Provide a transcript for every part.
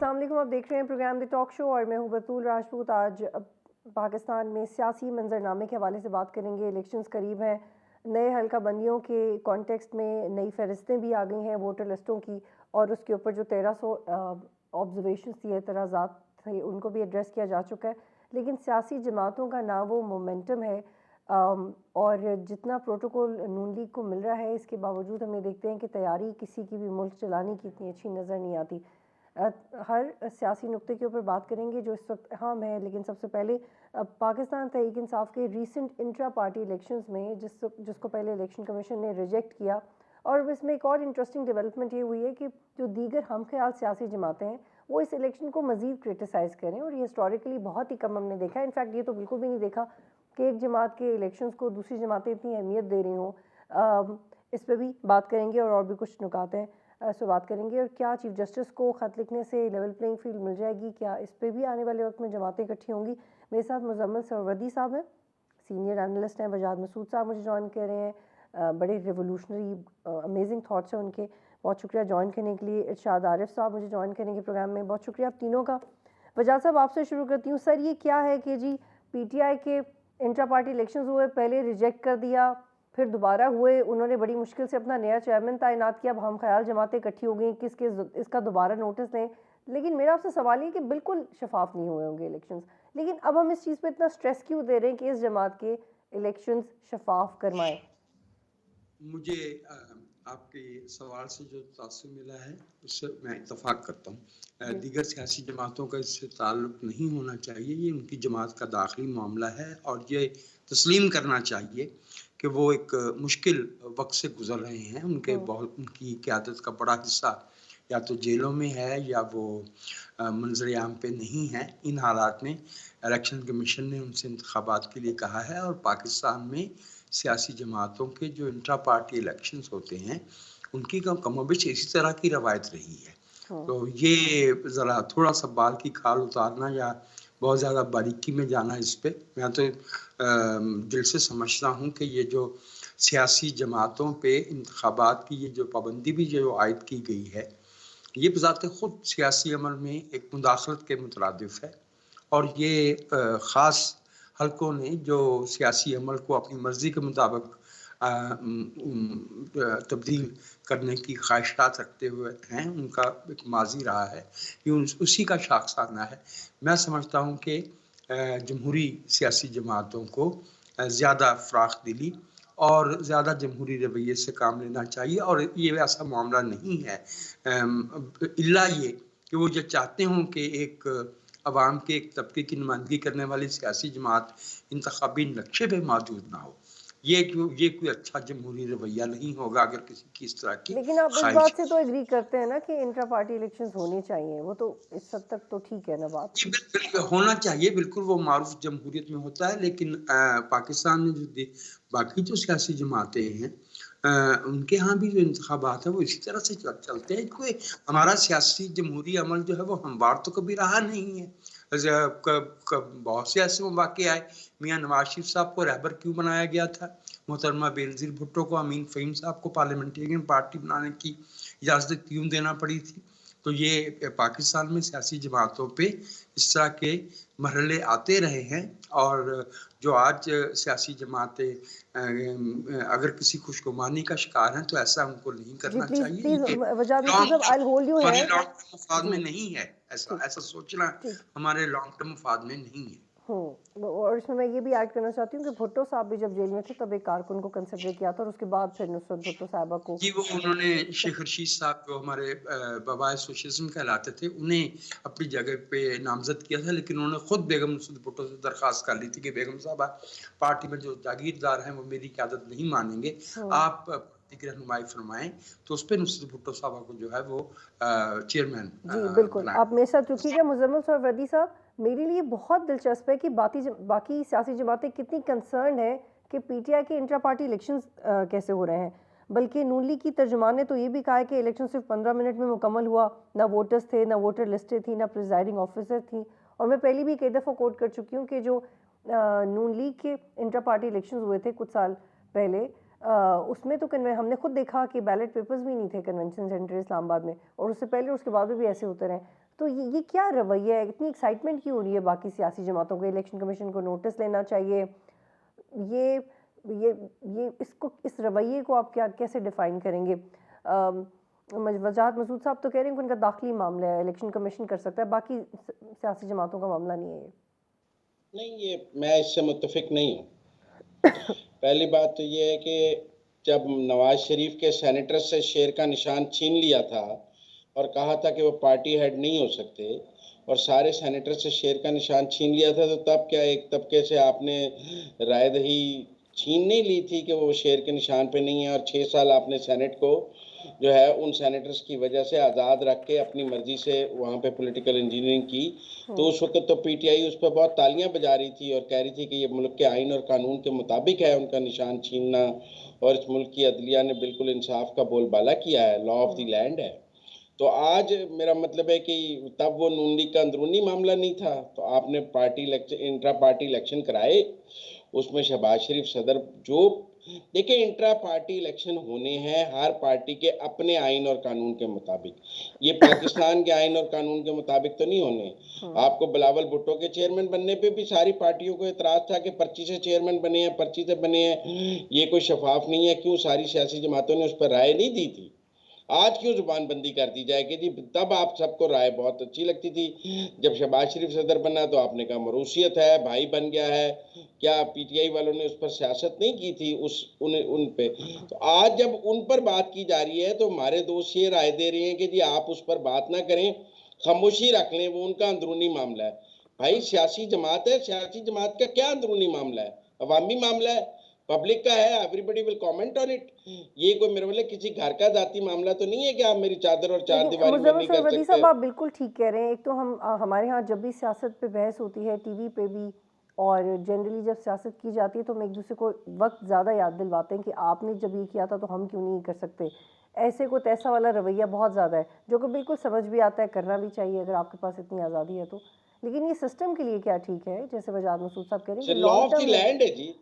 अस्सलाम वालेकुम। आप देख रहे हैं प्रोग्राम द टॉक शो और मैं हूं बतूल राजपूत। आज पाकिस्तान में सियासी मंजरनामे के हवाले से बात करेंगे। इलेक्शंस करीब हैं, नए हल्का बंदियों के कॉन्टेक्स्ट में नई फहरिस्तें भी आ गई हैं वोटर लिस्टों की, और उसके ऊपर जो 1300 ऑब्जर्वेशन थी, एतराज़ात थे, उनको भी एड्रेस किया जा चुका है। लेकिन सियासी जमातों का ना वो मोमेंटम है, और जितना प्रोटोकॉल नून लीग को मिल रहा है, इसके बावजूद हम ये देखते हैं कि तैयारी किसी की भी मुल्क चलाने की इतनी अच्छी नज़र नहीं आती। हर सियासी नुक्ते के ऊपर बात करेंगे जो इस वक्त अहम है, लेकिन सबसे पहले पाकिस्तान तहरीक इंसाफ के रीसेंट इंट्रा पार्टी इलेक्शंस में जिसको पहले इलेक्शन कमीशन ने रिजेक्ट किया, और इसमें एक और इंटरेस्टिंग डेवलपमेंट ये हुई है कि जो दीगर हम ख्याल सियासी जमातें हैं वो इस इलेक्शन को मज़ीद क्रिटिसाइज़ करें, और ये हिस्टोरिकली बहुत ही कम हमने देखा है। इनफैक्ट ये तो बिल्कुल भी नहीं देखा कि एक जमात के इलेक्शंस को दूसरी जमातें इतनी अहमियत दे रही हों। इस पर भी बात करेंगे और भी कुछ नुकात हैं, इस पर बात करेंगे। और क्या चीफ जस्टिस को ख़त लिखने से लेवल प्लेइंग फील्ड मिल जाएगी, क्या इस पर भी आने वाले वक्त में जमातें इकट्ठी होंगी। मेरे साथ मुजम्मिल सरवदी साहब हैं, सीनियर एनालिस्ट हैं। वजाद मसूद साहब मुझे ज्वाइन कर रहे हैं, बड़े रिवोल्यूशनरी अमेजिंग थाट्स हैं उनके, बहुत शुक्रिया ज्वाइन करने के लिए। इरशाद आरिफ साहब मुझे ज्वाइन करने के प्रोग्राम में, बहुत शुक्रिया आप तीनों का। वजाद साहब आपसे शुरू करती हूँ। सर, ये क्या है कि जी PTI के इंट्रा पार्टी इलेक्शंस हुए, पहले रिजेक्ट कर दिया, फिर दोबारा हुए, उन्होंने बड़ी मुश्किल से अपना नया चेयरमैन तैनात किया, अब हम ख्याल जमातें इकट्ठी हो गई किसके इसका दोबारा नोटिस लें। लेकिन मेरा आपसे सवाल ये कि बिल्कुल शफाफ नहीं हुए होंगे इलेक्शंस, लेकिन अब हम इस चीज़ पे इतना स्ट्रेस क्यों दे रहे हैं कि इस जमात के इलेक्शंस शफाफ करवाएं। मुझे आपके सवाल से जो तासुर मिला है उससे मैं इत्तफाक करता हूँ। दीगर सियासी जमातों का इससे ताल्लुक नहीं होना चाहिए, ये उनकी जमात का दाखिली मामला है और ये तस्लीम करना चाहिए कि वो एक मुश्किल वक्त से गुजर रहे हैं। उनकी क़यादत का बड़ा हिस्सा या तो जेलों में है या वो मंजर आम पे नहीं है। इन हालात में इलेक्शन कमीशन ने उनसे इंतखाबात के लिए कहा है और पाकिस्तान में सियासी जमातों के जो इंट्रा पार्टी इलेक्शंस होते हैं उनकी कमोबेश इसी तरह की रवायत रही है। तो ये ज़रा थोड़ा सा बाल की खाल उतारना या बहुत ज़्यादा बारीकी में जाना इस पे, मैं तो दिल से समझता हूँ कि ये जो सियासी जमातों पे इंतखाबात की ये जो पाबंदी भी जो आयद की गई है, ये बज़ाते ख़ुद सियासी अमल में एक मुदाखलत के मुतरादिफ है। और ये ख़ास हलकों ने जो सियासी अमल को अपनी मर्ज़ी के मुताबिक तब्दील करने की ख्वाहिशात रखते हुए हैं, उनका एक माज़ी रहा है, ये उसी का शाखसाना है। मैं समझता हूँ कि जमहूरी सियासी जमातों को ज़्यादा फ़राख़ दिली और ज़्यादा जमहूरी रवैये से काम लेना चाहिए, और ये ऐसा मामला नहीं है इल्ला ये कि वो जो चाहते हों कि एक अवाम के एक तबके की नुमाइंदगी करने वाली सियासी जमात इंतखाबी नक्शे पे मौजूद ना हो। ये कोई अच्छा जमहूरी रवैया नहीं होगा अगर किसी की इस तरह की लेकिन आप इस ख्वाहिश। बात से तो एग्री करते हैं ना कि इंट्रा पार्टी इलेक्शंस होने चाहिए, वो तो इस हद तक तो ठीक है ना बात। जी, बिल्कुल होना चाहिए, बिल्कुल वो मारूफ जमहूरियत में होता है, लेकिन पाकिस्तान में जो बाकी जो सियासी जमातें हैं उनके यहाँ भी जो इंतखाबात है वो इसी तरह से चलते हैं। कोई हमारा सियासी जमहूरी अमल जो है वो हमवार तो कभी रहा नहीं है। बहुत से ऐसे मौके आए, मियाँ नवाज शरीफ साहब को रहबर क्यों बनाया गया था, मोहतरमा बेनज़ीर भुट्टो को, अमीन फ़हीम साहब को पार्लियामेंटेरियन पार्टी बनाने की इजाज़त क्यों देना पड़ी थी। तो ये पाकिस्तान में सियासी जमातों पे इस तरह के मरहले आते रहे हैं, और जो आज सियासी जमातें अगर किसी खुशगुमानी का शिकार हैं तो ऐसा उनको नहीं जी करना प्लीज चाहिए। प्लीज ये वजाद मसूद साहब, लॉन्ग आई होल्ड यू हमारे है। लॉन्ग टर्म मफाद में जी नहीं है, ऐसा ठीक ऐसा सोचना ठीक। हमारे लॉन्ग टर्म मफाद में नहीं है। और इसमें मैं ये भी ऐड करना चाहती हूँ कि भुट्टो साहब भी जब जेल में थे तब एक कारकुन को कंसिडर किया था, और उसके बाद फिर नुसरत भुट्टो साहबा को। जी, वो उन्होंने शेख रशीद साहब जो हमारे बाबाए सोशलिज्म कहलाते थे, उन्हें अपनी जगह पे नामज़द किया था, लेकिन उन्होंने खुद बेगम नुसरत भुट्टो से दरख्वास्त कर ली थी कि बेगम साहबा, पार्टी में जो जागीरदार हैं वो मेरी क़यादत नहीं मानेंगे, आप पार्टी की रहनुमाई फरमाएं। तो उस पर नुसरत भुट्टो साहबा को जो है वो चेयरमैन जी बिल्कुल, बनाया। आप मेरे साथ रुकिएगा। मुजम्मिल सरवदी साहब, मेरे लिए बहुत दिलचस्प है कि बाकी सियासी जमातें कितनी कंसर्न है कि PTI के इंट्रा पार्टी इलेक्शंस कैसे हो रहे हैं। बल्कि नून लीग की तर्जुमान ने तो ये भी कहा है कि इलेक्शन सिर्फ 15 मिनट में मुकम्मल हुआ, ना वोटर्स थे, ना वोटर लिस्टें थी, ना प्रिजाइडिंग ऑफिसर थी। और मैं पहले भी कई दफ़ा कोट कर चुकी हूँ कि जो नून लीग के इंट्रा पार्टी इलेक्शन हुए थे कुछ साल पहले, उसमें तो हमने खुद देखा कि बैलेट पेपर्स भी नहीं थे कन्वेंशन सेंटर इस्लामाबाद में, और उससे पहले उसके बाद भी ऐसे होते रहे। तो ये क्या रवैया है? इतनी एक्साइटमेंट क्यों हो रही है बाकी सियासी जमातों को? इलेक्शन कमीशन को नोटिस लेना चाहिए। ये ये इसको, इस रवैये को आप क्या कैसे डिफाइन करेंगे? वजाहत मसूद साहब तो कह रहे हैं कि उनका दाखिली मामला है, इलेक्शन कमीशन कर सकता है, बाकी सियासी जमातों का मामला नहीं है ये। नहीं, ये मैं इससे मुत्तफिक नहीं हूँ। पहली बात तो ये है कि जब नवाज शरीफ के सेनेटर से शेर का निशान छीन लिया था और कहा था कि वो पार्टी हेड नहीं हो सकते, और सारे सेनेटर से शेर का निशान छीन लिया था, तो तब क्या एक तबके से आपने राय दही छीन नहीं ली थी कि वो शेर के निशान पे नहीं है, और 6 साल आपने सेनेट को जो है उन सेनेटर्स की वजह से आज़ाद रख के अपनी मर्जी से वहाँ पे पॉलिटिकल इंजीनियरिंग की। तो उस वक्त तो पीटीआई उस पर बहुत तालियां बजा रही थी और कह रही थी कि ये मुल्क के आइन और कानून के मुताबिक है उनका निशान छीनना, और इस मुल्क की अदलिया ने बिल्कुल इंसाफ का बोलबाला किया है, लॉ ऑफ द लैंड है। तो आज मेरा मतलब है कि तब वो नून लीग का अंदरूनी मामला नहीं था, तो आपने party election, intra party election कराए, उसमें शहबाज शरीफ सदर, जो देखिए इंट्रा पार्टी इलेक्शन होने हैं हर पार्टी के अपने आइन और कानून के मुताबिक, ये पाकिस्तान के आइन और कानून के मुताबिक तो नहीं होने। आपको बिलावल भुट्टो के चेयरमैन बनने पे भी सारी पार्टियों को एतराज था कि पर्ची से चेयरमैन बने हैं, पर्ची से बने हैं, ये कोई शफाफ नहीं है, क्यों सारी सियासी जमातों ने उस पर राय नहीं दी थी? आज क्यों जुबानबंदी कर दी जाएगी जी? तब आप सबको राय बहुत अच्छी लगती थी, जब शहबाज शरीफ सदर बना तो आपने कहा मरूसियत है, भाई बन गया है। क्या पीटीआई वालों ने उस पर सियासत नहीं की थी? उन पे तो आज जब उन पर बात की जा रही है तो हमारे दोस्त ये राय दे रहे हैं कि जी आप उस पर बात ना करें, खामोशी रख लें, वो उनका अंदरूनी मामला है। भाई सियासी जमात है, सियासी जमात का क्या अंदरूनी मामला है? अवामी मामला है, पब्लिक का है, everybody will comment on it. ये कोई मेरे वाले किसी घर का जाती मामला तो नहीं है कि आप मेरी चादर और चार लेकिन दीवारी में मुज़म्मिल नहीं कर सरवदी सकते। साहब, आप बिल्कुल ठीक कह रहे हैं। एक तो हमारे यहाँ जब भी सियासत पे बहस होती है, टीवी पे भी, और जनरली जब सियासत की जाती है तो हम एक दूसरे को वक्त ज़्यादा याद दिलवाते हैं कि आपने जब ये किया था तो हम क्यों नहीं कर सकते। ऐसे को तैसा वाला रवैया बहुत ज़्यादा है, जो कि बिल्कुल समझ भी आता है, करना भी चाहिए अगर आपके पास इतनी आज़ादी है तो। लेकिन ये सिस्टम के लिए क्या ठीक है? जैसे वजाहत मसूद साहब कह रहे हैं कि law long off the term में। लैंड है जी।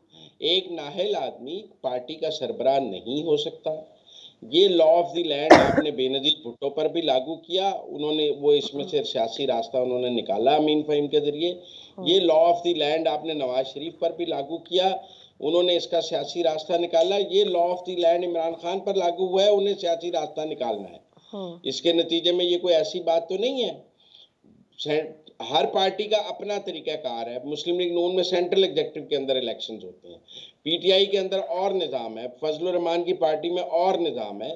एक नाहल आदमी पार्टी का सरबराह नहीं हो सकता। ये लॉ ऑफ द लैंड आपने बेनजीर भुट्टो पर भी लागू किया, उन्होंने वो इसमें से सियासी रास्ता उन्होंने निकाला अमीन फ़हीम के जरिए। ये लॉ ऑफ द लैंड आपने नवाज शरीफ पर भी लागू किया, उन्होंने इसका सियासी रास्ता निकाला। ये law of the land Imran Khan पर लागू हुआ है, उन्हें सियासी रास्ता निकालना है। इसके नतीजे में ये कोई ऐसी बात तो नहीं है। हर पार्टी का अपना तरीकाकार है। मुस्लिम लीग नून में सेंट्रल एग्जेक्टिव के अंदर इलेक्शंस होते हैं, पीटीआई के अंदर और निज़ाम है, फजलुर रहमान की पार्टी में और निज़ाम है।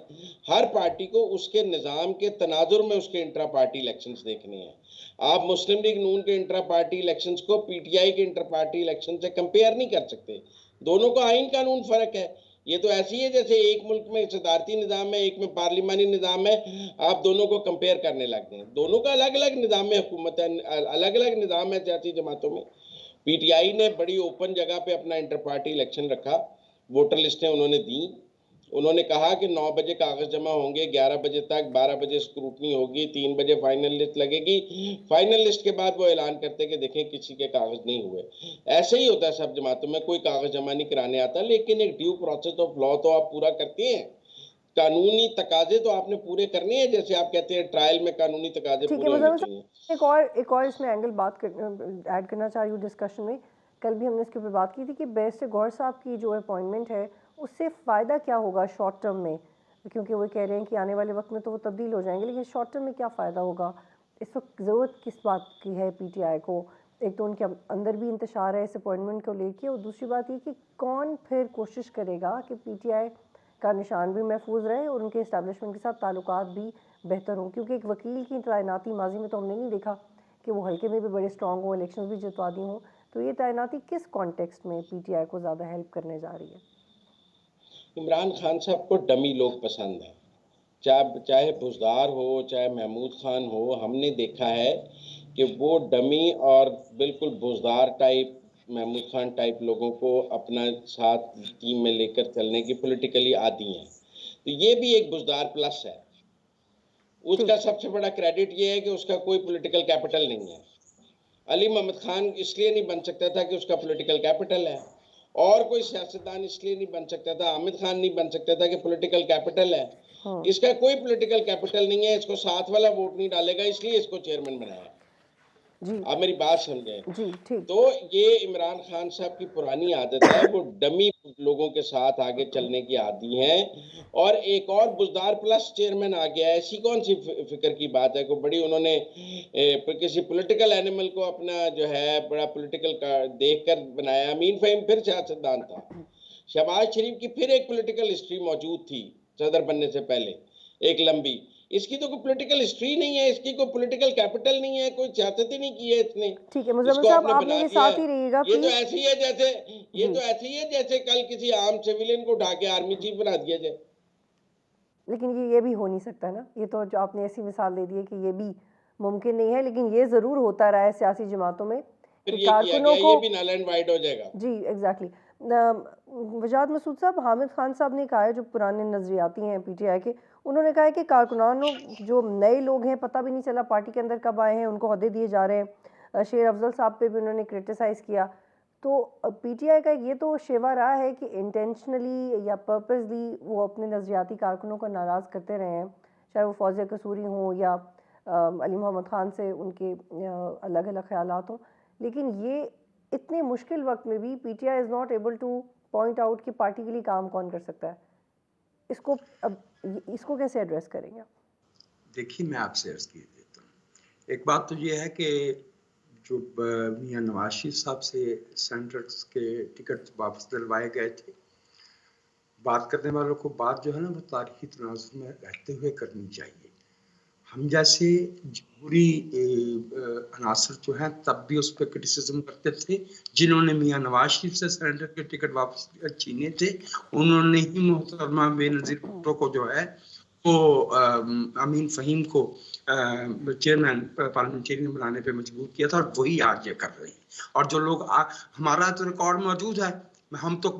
हर पार्टी को उसके निज़ाम के तनाजुर में उसके इंट्रा पार्टी इलेक्शंस देखने हैं। आप मुस्लिम लीग नून के इंट्रा पार्टी इलेक्शंस को पीटीआई के इंटर पार्टी इलेक्शन से कंपेयर नहीं कर सकते। दोनों का आइन कानून फर्क है। ये तो ऐसी है जैसे एक मुल्क में सदारती निज़ाम है, एक में पार्लिमानी निज़ाम है, आप दोनों को कंपेयर करने लग गए। दोनों का अलग अलग निज़ाम में हुकूमत है, अलग अलग निज़ाम है सियासी जमातों में। पीटीआई ने बड़ी ओपन जगह पे अपना इंटर पार्टी इलेक्शन रखा, वोटर लिस्टें उन्होंने दी, उन्होंने कहा कि 9 बजे कागज जमा होंगे, 11 बजे तक, 12 बजे स्क्रूटनी होगी, 3 बजे फाइनल लिस्ट लगेगी। फाइनल लिस्ट के बाद वो ऐलान करते कि देखें किसी के कागज नहीं हुए। ऐसे ही होता है सब जमातों में, कोई कागज जमा नहीं कराने आता, लेकिन एक ड्यू प्रोसेस ऑफ लॉ तो आप पूरा करते हैं। कानूनी तकाजे तो आपने पूरे करने हैं, जैसे आप कहते हैं ट्रायल में कानूनी तकाजे ठीक है पूरे होने मुज़म्मिल चाहिए। साहब, एक और इसमें एंगल बात कर ऐड करना चाह रही हूँ डिस्कशन में। कल भी हमने इसके ऊपर बात की थी कि बैरिस्टर गौहर साहब की जो अपॉइंटमेंट है उससे फ़ायदा क्या होगा शॉर्ट टर्म में, क्योंकि वो कह रहे हैं कि आने वाले वक्त में तो वो तब्दील हो जाएंगे, लेकिन शॉर्ट टर्म में क्या फ़ायदा होगा? इस वक्त ज़रूरत किस बात की है पीटीआई को? एक तो उनके अंदर भी इंतशार है इस अपॉइंटमेंट को लेके, और दूसरी बात ये कि कौन फिर कोशिश करेगा कि पीटीआई का निशान भी महफूज रहे और उनके इस्टेब्लिशमेंट के साथ ताल्लुकात भी बेहतर हों। क्योंकि एक वकील की तैनाती माजी में तो हमने नहीं देखा कि वो हल्के में भी बड़े स्ट्रॉन्ग हों, इलेक्शन भी जितवा दी हों। तो ये तैनाती किस कॉन्टेक्स्ट में पीटीआई को ज़्यादा हेल्प करने जा रही है? इमरान खान साहब को डमी लोग पसंद हैं, चाहे बुजदार हो चाहे महमूद खान हो। हमने देखा है कि वो डमी और बिल्कुल बुजदार टाइप, महमूद खान टाइप लोगों को अपना साथ टीम में लेकर चलने की पॉलिटिकली आदी हैं। तो ये भी एक बुजदार प्लस है। उसका सबसे बड़ा क्रेडिट ये है कि उसका कोई पॉलिटिकल कैपिटल नहीं है। अली मोहम्मद खान इसलिए नहीं बन सकता था कि उसका पॉलिटिकल कैपिटल है, और कोई सियासतदान इसलिए नहीं बन सकता था, हामिद खान नहीं बन सकता था कि पॉलिटिकल कैपिटल है। हाँ इसका कोई पॉलिटिकल कैपिटल नहीं है, इसको साथ वाला वोट नहीं डालेगा, इसलिए इसको चेयरमैन बनाया। जी आप मेरी बात समझें। जी ठीक तो ये इमरान खान साहब की पुरानी आदत है, वो डमी लोगों के साथ आगे चलने की आदी हैं। और एक और बुजदार प्लस चेयरमैन आ गया है, ऐसी कौन सी फिक्र की बात है? कोई बड़ी उन्होंने किसी पॉलिटिकल एनिमल को अपना जो है बड़ा पॉलिटिकल का देख कर बनाया। अमीन फहीम फिर सियासतदान था, शहबाज शरीफ की फिर एक पॉलिटिकल हिस्ट्री मौजूद थी सदर बनने से पहले, एक लंबी। इसकी तो कोई पॉलिटिकल हिस्ट्री नहीं है, इसकी कोई पॉलिटिकल कैपिटल नहीं है, कोई सियासत ही नहीं की है इसने। ठीक है मुजम्मिल इसको साहब, आपने आप बना मेरे दिया साथ है। ही रहिएगा ये तो प्लीज। ऐसी है जैसे ये जी तो ऐसी है जैसे कल किसी आम सिविलियन को उठा के आर्मी चीफ बना दिया जाए। लेकिन ये भी हो नहीं सकता ना, ये तो जो आपने ऐसी मिसाल दे दी है कि ये भी मुमकिन नहीं है, लेकिन ये ज़रूर होता रहा है सियासी जमातों में फिर कि ये किया कारकुनों गया, को। ये भी नल एंड वाइड हो जाएगा। जी एग्जैक्टली। वजाद मसूद साहब, हामिद खान साहब ने कहा है, जो पुराने नजरियाती हैं पीटीआई के, उन्होंने कहा है कि कारकुनानों जो नए लोग हैं पता भी नहीं चला पार्टी के अंदर कब आए हैं, उनको ओहदे दिए जा रहे हैं। शेर अफजल साहब पे भी उन्होंने क्रिटिसाइज़ किया। तो पीटीआई का ये तो शेवा रहा है कि इंटेंशनली या पर्पसली वो अपने नजरियाती कारकुनों को नाराज़ करते रहे हैं, चाहे वो फौजिया कसूरी हों या अली मोहम्मद खान से उनके अलग अलग ख्यालात हों। लेकिन ये इतने मुश्किल वक्त में भी PTI is not able two point out कि पार्टी के लिए काम कौन कर सकता है। इसको अब इसको कैसे एड्रेस करेंगे आप? देखिए, मैं आपसे अर्ज किए देता हूँ। एक बात तो ये है कि जो मियाँ नवाज शरीफ साहब से सेनेटर्स के टिकट वापस दिलवाए गए थे, बात करने वालों को बात जो है ना वो तारीखी तनाजुर में रहते हुए करनी चाहिए। हम जैसे जमहूरी अनासर जो हैं तब भी उस पर क्रिटिसिज्म करते थे। जिन्होंने मियाँ नवाज शरीफ से सेनेटर के टिकट वापस छीने थे, उन्होंने ही मोहतरमा बेनज़ीर भुट्टो को जो है वो अमीन फ़हीम को चेयरमैन पार्लियामेंटेरियन बनाने पे मजबूर किया था, और वही आज ये कर रहे हैं। और जो लोग हमारा तो रिकॉर्ड मौजूद है, हम तो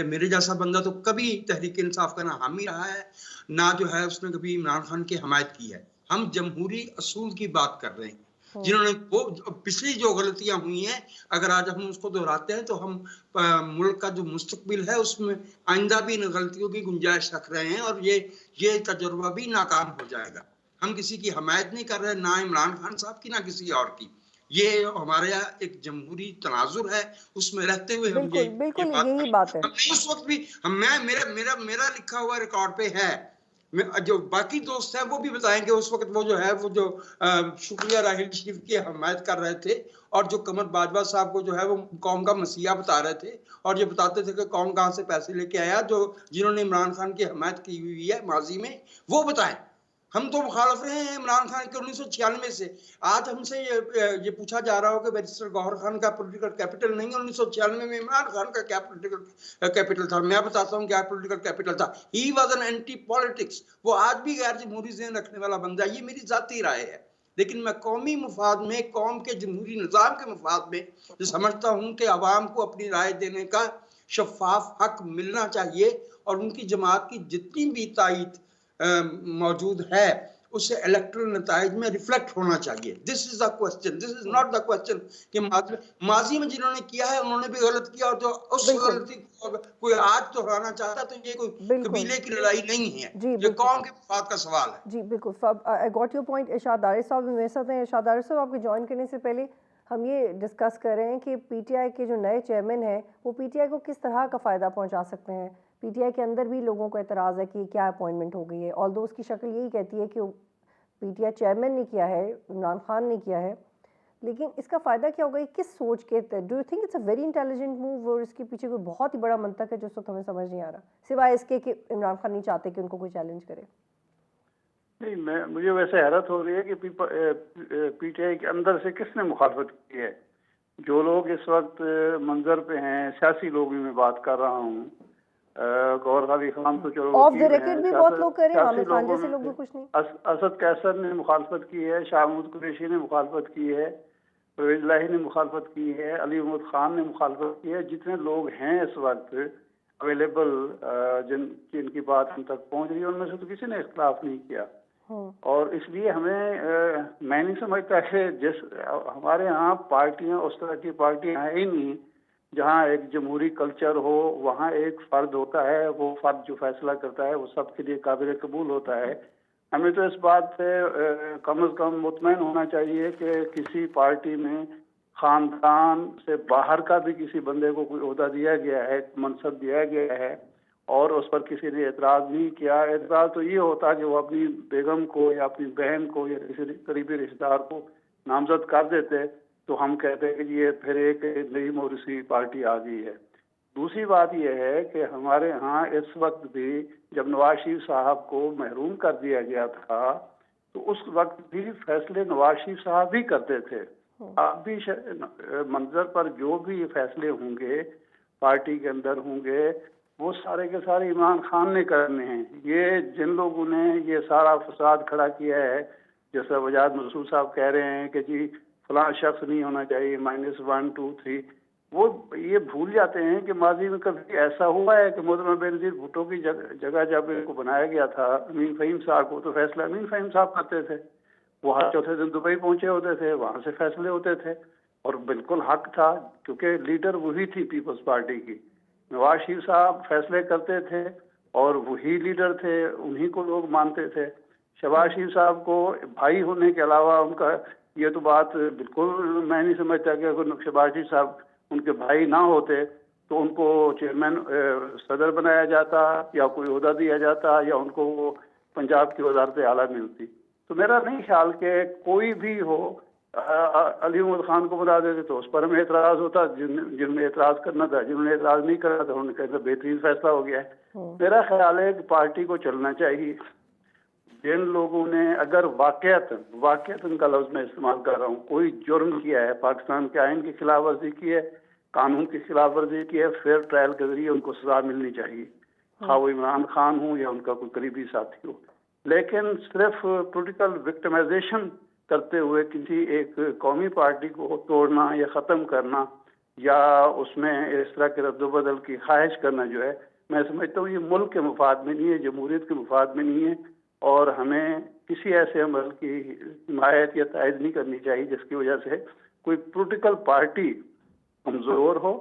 मेरे जैसा बंदा तो कभी तहरीक इंसाफ का ना हामी रहा है, ना जो है उसने कभी इमरान खान की हमायत की है। हम जमहूरी असूल की बात कर रहे हैं। जिन्होंने वो पिछली जो गलतियां हुई हैं, अगर आज हम उसको दोहराते हैं तो हम मुल्क का जो मुस्तकबिल है उसमें आइंदा भी इन गलतियों की गुंजाइश रख रहे हैं, और ये तजुर्बा भी नाकाम हो जाएगा। हम किसी की हमायत नहीं कर रहे, ना इमरान खान साहब की, ना किसी और की। ये हमारे यहाँ एक जमहूरी तनाजुर है, उसमें रहते हुए हम बिल्कुल ये बिल्कुल बात यही करें। बात है। हम उस वक्त भी मेरा लिखा हुआ रिकॉर्ड पे है। जो बाकी दोस्त हैं वो भी बताएंगे, उस वक्त वो जो शुक्रिया राहिल शरीफ की हमायत कर रहे थे, और जो कमर बाजवा साहब को जो है वो कौम का मसीहा बता रहे थे, और ये बताते थे कि कौन कहाँ से पैसे लेके आया, जो जिन्होंने इमरान खान की हमायत की हुई है माजी में, वो बताएं। हम तो मुखालफ रहे हैं इमरान खान के 1996 से। आज हमसे ये पूछा जा रहा हो कि बैरिस्टर गौहर खान का पॉलिटिकल कैपिटल नहीं है, 1996 में इमरान खान का क्या पॉलिटिकल कैपिटल था? मैं बताता हूँ क्या पॉलिटिकल कैपिटल था। He was an anti politics. वो आज भी गैर जमहूरी ज़हन रखने वाला बंदा है, ये मेरी जाती राय है। लेकिन मैं कौमी मुफाद में, कौम के जमहूरी निज़ाम के मुफाद में जो समझता हूँ कि अवाम को अपनी राय देने का शफाफ हक मिलना चाहिए, और उनकी जमात की जितनी भी तायद मौजूद है उससे इलेक्ट्रल नताइज में रिफ्लेक्ट होना चाहिए। This is the question, this is not the question कि माजी में जिन्होंने किया है उन्होंने भी गलत किया, और जो उस बिल्कुल गलती को कोई आज दोहराना चाहता, तो ये कोई बिल्कुल कबीले की लड़ाई नहीं है, जी ये बिल्कुल कौम के मफाद का सवाल है। जी बिल्कुल। I got your point. Irshad Arif साहब भी मेरे साथ हैं। इरशाद आरिफ साहब, आपके ज्वाइन करने से पहले हम ये डिस्कस कर रहे हैं कि पीटीआई के जो नए चेयरमैन हैं वो पीटीआई को किस तरह का फ़ायदा पहुंचा सकते हैं। पीटीआई के अंदर भी लोगों को एतराज़ है कि क्या अपॉइंटमेंट हो गई है, ऑल्दो उसकी शक्ल यही कहती है कि पीटीआई चेयरमैन ने किया है, इमरान खान ने किया है, लेकिन इसका फ़ायदा क्या होगा, किस सोच के तहत? Do you think it's a very intelligent move, और इसके पीछे कोई बहुत ही बड़ा मंतक है जो इस वक्त हमें समझ नहीं आ रहा, सिवाय इसके कि इमरान खान नहीं चाहते कि उनको कोई चैलेंज करे? नहीं, मुझे वैसे हैरत हो रही है कि पीटीआई के अंदर से किसने मुखालफत की है। जो लोग इस वक्त मंजर पे हैं, सियासी लोग भी मैं बात कर रहा हूँ, गौहर अली खान तो चलो ऑफ द वकील रिकॉर्ड हैं, भी बहुत लोग करें, सियासी हामिद खान लोगों जैसे लोग भी में कुछ नहीं। असद कैसर ने मुखालफत की है, शाह महमूद कुरैशी ने मुखालफत की है, परवेज इलाही ने मुखालफत की है, अली मोहम्मद खान ने मुखालफत की है। जितने लोग हैं इस वक्त अवेलेबल जिनकी बात हम तक पहुँच रही है, उनमें से तो किसी ने इख्तलाफ नहीं किया। और इसलिए हमें मैं नहीं समझता कि जिस हमारे यहाँ पार्टियां, उस तरह की पार्टियां हैं ही नहीं जहाँ एक जमहूरी कल्चर हो, वहाँ एक फर्द होता है, वो फर्द जो फैसला करता है वो सबके लिए काबिल कबूल होता है। हमें तो इस बात से कम से कम मुतमईन होना चाहिए कि किसी पार्टी में खानदान से बाहर का भी किसी बंदे को कोई ओहदा दिया गया है, मनसब दिया गया है और उस पर किसी ने एतराज़ नहीं किया। एतराज़ तो ये होता कि वो अपनी बेगम को या अपनी बहन को या किसी करीबी रिश्तेदार को नामजद कर देते, तो हम कहते हैं कि ये फिर एक नई मौरूसी पार्टी आ गई है। दूसरी बात यह है कि हमारे यहाँ इस वक्त भी जब नवाज शरीफ साहब को महरूम कर दिया गया था, तो उस वक्त भी फैसले नवाज शरीफ साहब ही करते थे। अब भी मंजर पर जो भी फैसले होंगे पार्टी के अंदर होंगे, वो सारे के सारे इमरान खान ने करने हैं। ये जिन लोगों ने ये सारा फसाद खड़ा किया है, जैसा वजाद मसूद साहब कह रहे हैं कि जी फलां शख्स नहीं होना चाहिए, -1, 2, 3, वो ये भूल जाते हैं कि माजी में कभी ऐसा हुआ है कि मोहतरमा बेनज़ीर भुट्टो की जगह जब इनको बनाया गया था अमीन फ़हीम साहब को, तो फैसला अमीन फ़हीम साहब करते थे। वो हर चौथे दिन दुबई पहुंचे होते थे, वहां से फैसले होते थे और बिल्कुल हक था क्योंकि लीडर वही थी पीपल्स पार्टी की। नवाज शरीफ साहब फैसले करते थे और वही लीडर थे, उन्हीं को लोग मानते थे। शहबाज शरीफ साहब को भाई होने के अलावा उनका ये तो बात बिल्कुल मैं नहीं समझता कि अगर शहबाज शरीफ साहब उनके भाई ना होते तो उनको चेयरमैन सदर बनाया जाता या कोई ओहदा दिया जाता या उनको वो पंजाब की वजारत आला मिलती। तो मेरा नहीं ख्याल कि कोई भी हो अली मोहम्मद खान को बता देते तो उस पर हमें एतराज़ होता, जिनमें एतराज़ करना था, जिन्होंने एतराज़ नहीं करना था उन्होंने कहना बेहतरीन फैसला हो गया है। मेरा ख्याल है कि पार्टी को चलना चाहिए। जिन लोगों ने अगर वाकयातन का लफ्ज़ मैं इस्तेमाल कर रहा हूँ, कोई जुर्म किया है, पाकिस्तान के आइन की खिलाफ वर्जी की है, कानून की खिलाफ वर्जी की है, फेयर ट्रायल के जरिए उनको सजा मिलनी चाहिए, खा वो इमरान खान हो या उनका कोई करीबी साथी हो। लेकिन सिर्फ पॉलिटिकल विक्टिमाइजेशन करते हुए किसी एक कौमी पार्टी को तोड़ना या ख़त्म करना या उसमें इस तरह के रद्दोबदल की ख्वाहिश करना जो है, मैं समझता हूँ ये मुल्क के मुफाद में नहीं है, जमहूरियत के मुफाद में नहीं है और हमें किसी ऐसे अमल की हिमायत या तायद नहीं करनी चाहिए जिसकी वजह से कोई पॉलिटिकल पार्टी कमज़ोर हो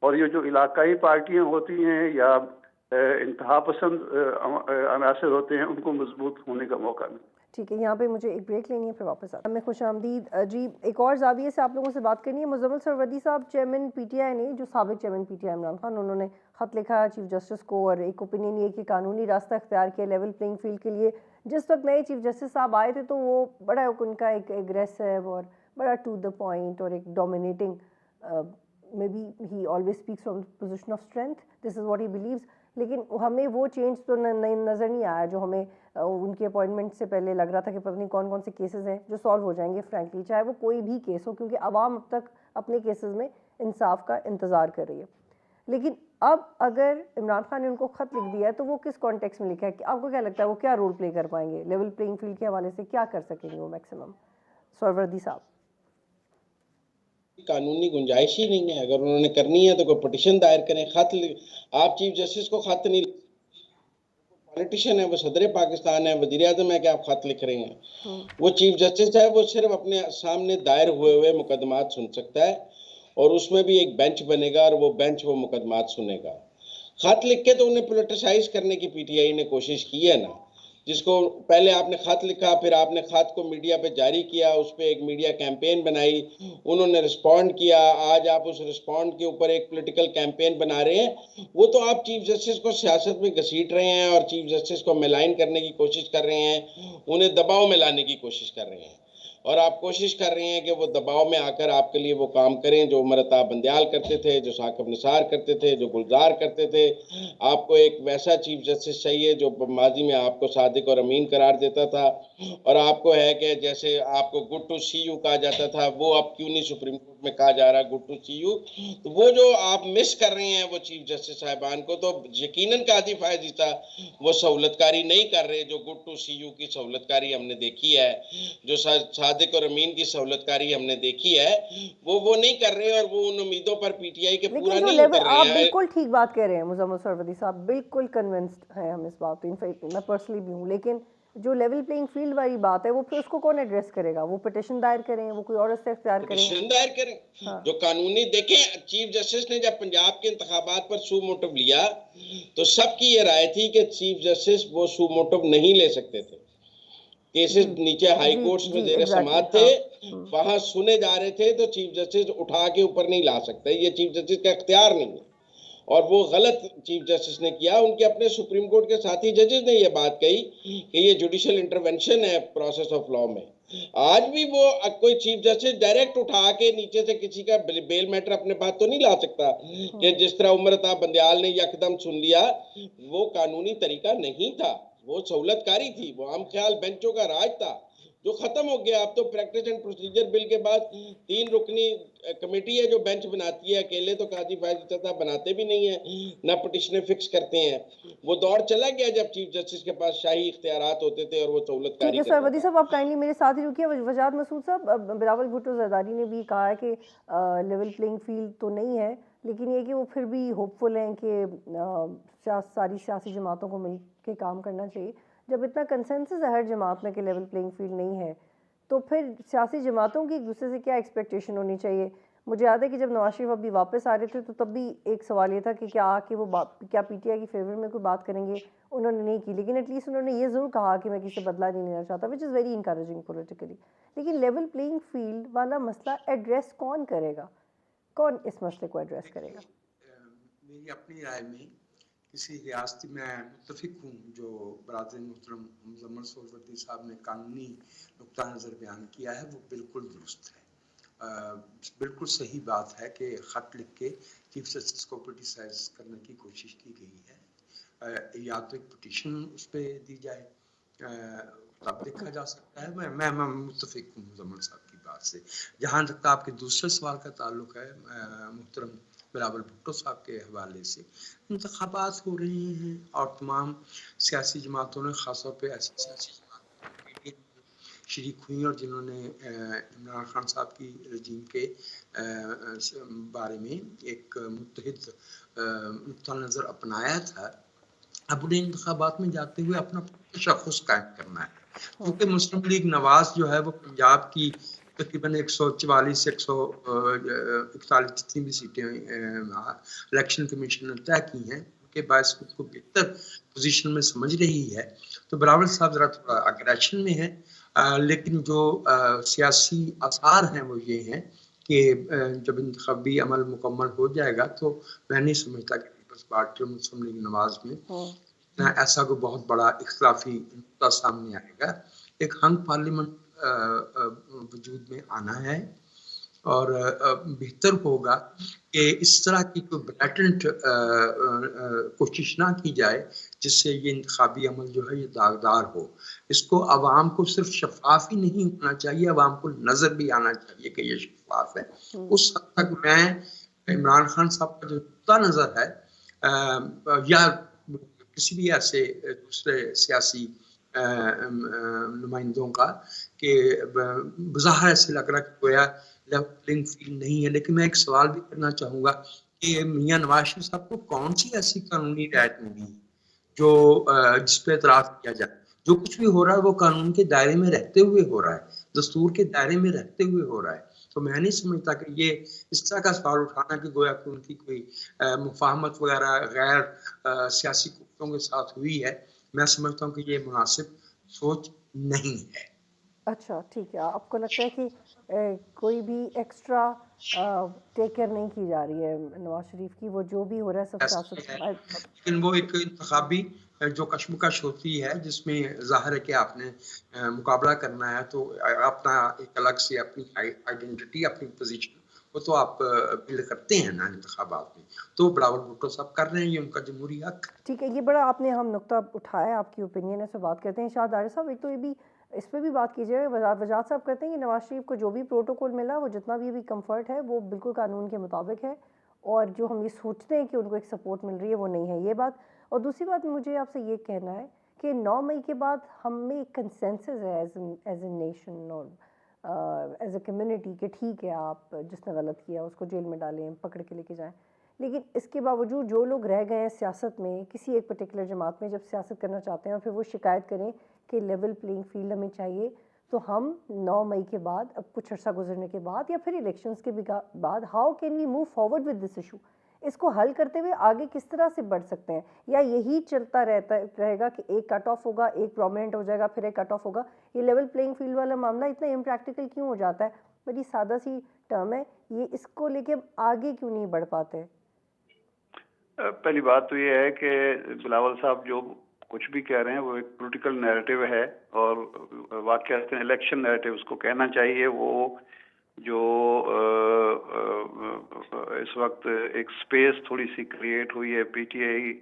और ये जो इलाकाई पार्टियां होती हैं या इंतहा पसंद अनासर होते हैं उनको मजबूत होने का मौका मिले। ठीक है, यहाँ पे मुझे एक ब्रेक लेनी है, फिर वापस आते हैं। मैं खुशामदीद जी, एक और जाविये से आप लोगों से बात करनी है। मुज़म्मिल सरवदी साहब चेयरमैन पीटीआई ने, जो साबिक चेयरमैन पीटीआई इमरान खान, उन्होंने ख़त लिखा चीफ जस्टिस को और एक ओपिनियन ये कि कानूनी रास्ता इख्तियार किया लेवल प्लेइंग फील्ड के लिए। जिस वक्त नए चीफ जस्टिस साहब आए थे तो वो बड़ा उनका एक एग्रेसिव और बड़ा टू द पॉइंट और एक dominating, may be he always speaks from position of strength, this is what he believes. लेकिन हमें वो चेंज तो नज़र नहीं आया जो हमें उनकी अपॉइंटमेंट से पहले लग रहा था कि पता नहीं कौन कौन से केसेस हैं जो सॉल्व हो जाएंगे फ्रैंकली, चाहे वो कोई भी केस हो, क्योंकि आवाम अब तक अपने केसेस में इंसाफ का इंतज़ार कर रही है। लेकिन अब अगर इमरान खान ने उनको ख़त लिख दिया है तो वो किस कॉन्टेक्स्ट में लिखा है कि आपको क्या लगता है वो क्या रोल प्ले कर पाएंगे लेवल प्लेइंग फील्ड के हवाले से, क्या कर सकेंगे वो मैक्सिमम? सरवर्दी साहब, कानूनी गुंजाइश ही नहीं है। अगर उन्होंने करनी है तो कोई पिटीशन दायर करें। आप चीफ जस्टिस को खत नहीं, पॉलिटिशियन है, वो सदर पाकिस्तान है, वजीर आजम है कि आप खत लिख रहे हैं। वो चीफ जस्टिस है, वो सिर्फ अपने सामने दायर हुए मुकदमात सुन सकता है और उसमें भी एक बेंच बनेगा और वो बेंच वो मुकदमात सुनेगा। खत लिख के तो उन्हें पोलिटिसाइज करने की पीटीआई ने कोशिश की है ना, जिसको पहले आपने खत लिखा, फिर आपने खत को मीडिया पे जारी किया, उस पर एक मीडिया कैंपेन बनाई, उन्होंने रिस्पॉन्ड किया, आज आप उस रिस्पॉन्ड के ऊपर एक पॉलिटिकल कैंपेन बना रहे हैं। वो तो आप चीफ जस्टिस को सियासत में घसीट रहे हैं और चीफ जस्टिस को मिलाइन करने की कोशिश कर रहे हैं, उन्हें दबाव में लाने की कोशिश कर रहे हैं और आप कोशिश कर रहे हैं कि वो दबाव में आकर आपके लिए वो काम करें जो उमर अता बंदयाल करते थे, जो साकिब निसार करते थे, जो गुलजार करते थे। आपको एक वैसा चीफ जस्टिस चाहिए जो माजी में आपको सादिक और अमीन करार देता था और आपको है कि जैसे आपको गुड टू सी यू कहा जाता था, वो अब क्यों नहीं सुप्रीम कोर्ट में कहा जा रहा गुड टू सी यू। तो वो जो आप मिस कर रहे हैं वो चीफ जस्टिस साहिबान को, तो यकीनन काजी फायदी था वो सहूलतकारी नहीं कर रहे जो गुड टू सी यू की सहूलतकारी हमने देखी है, जो सादिक और अमीन की सहूलतकारी हमने देखी है, वो नहीं कर रहे और वो उन उम्मीदों पर पीटीआई के पूरा नहीं कर रहे आप हैं। बिल्कुल ठीक बात कह रहे हैं मुज़म्मिल सरवदी साहब, बिल्कुल कन्विंस्ड हैं हम इस बात पे, इनफैक्ट मैं पर्सनली भी हूँ। लेकिन जो लेवल प्लेइंग फील्ड वाली बात है वो फिर उसको कौन एड्रेस करेगा? वो पिटिशन दायर करें, वो कोई और रास्ता इख्तियार करें? पिटिशन दायर करें। हाँ। जो कानूनी देखें, चीफ जस्टिस ने जब पंजाब के इंतखाबात पर सू मोटिव लिया तो सबकी ये राय थी कि चीफ जस्टिस वो सू मोटिव नहीं ले सकते थे। केसेस जी नीचे हाई जी कोर्ट्स में जी जेर एग्जैक्टली समात थे, हाँ। वहां सुने जा रहे थे, तो चीफ जस्टिस उठा के ऊपर नहीं ला सकते, ये चीफ जस्टिस का इख्तियार नहीं है। और वो गलत चीफ जस्टिस ने किया। उनके अपने सुप्रीम कोर्ट के साथी जजेस ने ये बात कही कि ये जुडिशियल इंटरवेंशन है प्रोसेस ऑफ लॉ में। आज भी वो कोई चीफ जस्टिस डायरेक्ट उठा के नीचे से किसी का बेल मैटर अपने पास तो नहीं ला सकता कि जिस तरह उमरता बंदयाल ने यकदम सुन लिया। वो कानूनी तरीका नहीं था, वो सहूलतकारी थी, वो आम ख्याल बेंचों का राज था जो खत्म हो गया। अब तो प्रैक्टिस एंड प्रोसीजर बिल के बाद 3 रुकनी कमेटी है जो बेंच बनाती है। अकेले तो काजी फायज साहब बनाते भी नहीं है, ना पिटिशनें फिक्स करते हैं। वो दौर चला गया जब चीफ जस्टिस के पास शाही इख्तियारात होते थे और वो ठीक सहूलतकारी है करता सरवदी था। साहब, आप काइंडली मेरे साथ ही रुकिए। वजाहत मसूद साहब, बिलावल भुट्टो जरदारी ने भी कहा है कि लेवल प्लेइंग फील्ड तो नहीं है, लेकिन ये कि वो फिर भी होपफुल हैं कि सारी सियासी जमातों को मिल के काम करना चाहिए। जब इतना कंसेंसस है हर जमात में कि लेवल प्लेइंग फील्ड नहीं है, तो फिर सियासी जमातों की एक दूसरे से क्या एक्सपेक्टेशन होनी चाहिए? मुझे याद है कि जब नवाज शरीफ अभी वापस आ रहे थे तो तब भी एक सवाल ये था कि क्या आके वो क्या पीटीआई की फेवर में कोई बात करेंगे। उन्होंने नहीं की, लेकिन एटलीस्ट उन्होंने ये ज़रूर कहा कि मैं किसी से बदला नहीं लेना चाहता, which is very encouraging politically. लेकिन लेवल प्लेइंग फील्ड वाला मसला एड्रेस कौन करेगा? कौन इस मसले को एड्रेस करेगा? मेरी अपनी राय में किसी रियासती मैं मुत्तफिक हूँ जो बरादर मोहतरम मुजम्मल सोहरावर्दी साहब ने कानूनी नुक्ता नज़र बयान किया है, वो बिल्कुल दुरुस्त है। बिल्कुल सही बात है कि ख़त लिख के चीफ जस्टिस को क्रिटिसाइज करने की कोशिश की गई है। या तो एक पिटिशन उस पर दी जाए, तब देखा जा सकता है। मैं मुत्तफिक हूँ मुजम्मल साहब की बात से। जहाँ तक आपके दूसरे सवाल का ताल्लुक है मोहतरम बिलावल भुट्टो साहब के हवाले से, इंतखाबात हो रहे हैं और तमाम सियासी जमातों ने ख़ासतौर पर ऐसी सियासी जमात शरीक हुई और जिन्होंने इमरान खान साहब की रजीम के बारे में एक मुत्तहिद नुक्ता नज़र अपनाया था। अब उन्हें इंतखाबात में जाते हुए अपना तशख़्ख़ुस कायम करना है, क्योंकि मुस्लिम लीग नवाज जो है वो पंजाब की तकरीबन 144 से 141 जितनी भी सीटें इलेक्शन कमीशन ने तय की हैं, उनके बायस खुद को बेहतर पोजीशन में समझ रही है। तो बिलावल साहब ज़रा थोड़ा अग्रेशन में है, लेकिन जो सियासी आसार हैं वो ये हैं कि जब इंतखाबी अमल मुकम्मल हो जाएगा तो मैं नहीं समझता कि पीपल्स पार्टी और मुस्लिम लीग नवाज में ऐसा कोई बहुत बड़ा इख्तलाफी नुक्ता सामने आएगा। एक हंग पार्लियामेंट वजूद में आना है और बेहतर होगा कि इस तरह की कोई ब्लैटेंट कोशिश ना की जाए जिससे ये इंतखाबी अमल जो है ये दागदार हो। इसको अवाम को सिर्फ शफाफ ही नहीं होना चाहिए, अवाम को नज़र भी आना चाहिए कि ये शफाफ है। उस हद तक मैं इमरान खान साहब का जो नुक्ता नज़र है या किसी भी ऐसे दूसरे सियासी नुमाइंदों का कि बज़ाहिर ऐसे लग रहा कि गोया लेवल प्लेइंग फील्ड नहीं है, लेकिन मैं एक सवाल भी करना चाहूँगा कि मियाँ नवाज शरीफ साहब को कौन सी ऐसी कानूनी रियायत मिली जो जिस पे एतराज़ किया जाए? जो कुछ भी हो रहा है वो कानून के दायरे में रहते हुए हो रहा है, दस्तूर के दायरे में रहते हुए हो रहा है। तो मैं नहीं समझता कि ये इस तरह का सवाल उठाना कि गोया कि उनकी कोई मुफाहमत वगैरह गैर सियासी कुत्तों के साथ हुई है, मैं समझता हूँ कि ये मुनासिब सोच नहीं है। अच्छा, ठीक है। आपको लगता है कि कोई भी एक्स्ट्रा टेक केयर नहीं की जा रही है नवाज शरीफ की, वो जो भी हो रहा है सब ऐसा सियासत है, लेकिन वो एक इंतखाबी जो कशमकश होती है जिसमें ज़ाहिर है कि आपने मुकाबला करना है, तो अपना एक अलग से अपनी आइडेंटिटी, अपनी पोजीशन वो तो आप बिल्ड करते हैं ना इंतखाबात में। तो बिलावल भुट्टो साहब कर रहे हैं, ये उनका जमहूरी हक है। ठीक है, ये बड़ा आपने हम नुक्ता उठाया, आपकी ओपिनियन है, इस पे बात करते हैं। शाह दारी साहब, एक तो ये भी इस पे भी बात कीजिए। वजाहत साहब कहते हैं कि नवाज शरीफ को जो भी प्रोटोकॉल मिला, वो जितना भी कंफर्ट है वो बिल्कुल कानून के मुताबिक है, और जो हम ये सोचते हैं कि उनको एक सपोर्ट मिल रही है वो नहीं है, ये बात। और दूसरी बात मुझे आपसे ये कहना है कि 9 मई के बाद हम में एक कंसेंसस है एज ए नेशन और एज ए कम्युनिटी कि ठीक है, आप जिसने गलत किया उसको जेल में डालें, पकड़ के लेके जाएं। लेकिन इसके बावजूद जो लोग रह गए हैं सियासत में, किसी एक पर्टिकुलर जमात में जब सियासत करना चाहते हैं और फिर वो शिकायत करें कि लेवल प्लेइंग फील्ड हमें चाहिए, तो हम 9 मई के बाद, अब कुछ अर्सा गुजरने के बाद या फिर इलेक्शंस के भी बाद, how can we move forward with this issue? इसको हल करते हुए आगे किस तरह से बढ़ सकते हैं, या यही चलता रहेगा कि एक कट ऑफ होगा, एक प्रोमिनेंट हो जाएगा, फिर एक कट ऑफ होगा? ये लेवल प्लेइंग फील्ड वाला मामला इतना इम्प्रैक्टिकल क्यों हो जाता है? बड़ी सादा सी टर्म है ये, इसको लेके हम आगे क्यों नहीं बढ़ पाते? पहली बात तो ये है कि बिलावल साहब जो कुछ भी कह रहे हैं वो एक पॉलिटिकल नैरेटिव है, और वाकई इलेक्शन नैरेटिव उसको कहना चाहिए। वो जो इस वक्त एक स्पेस थोड़ी सी क्रिएट हुई है पीटीआई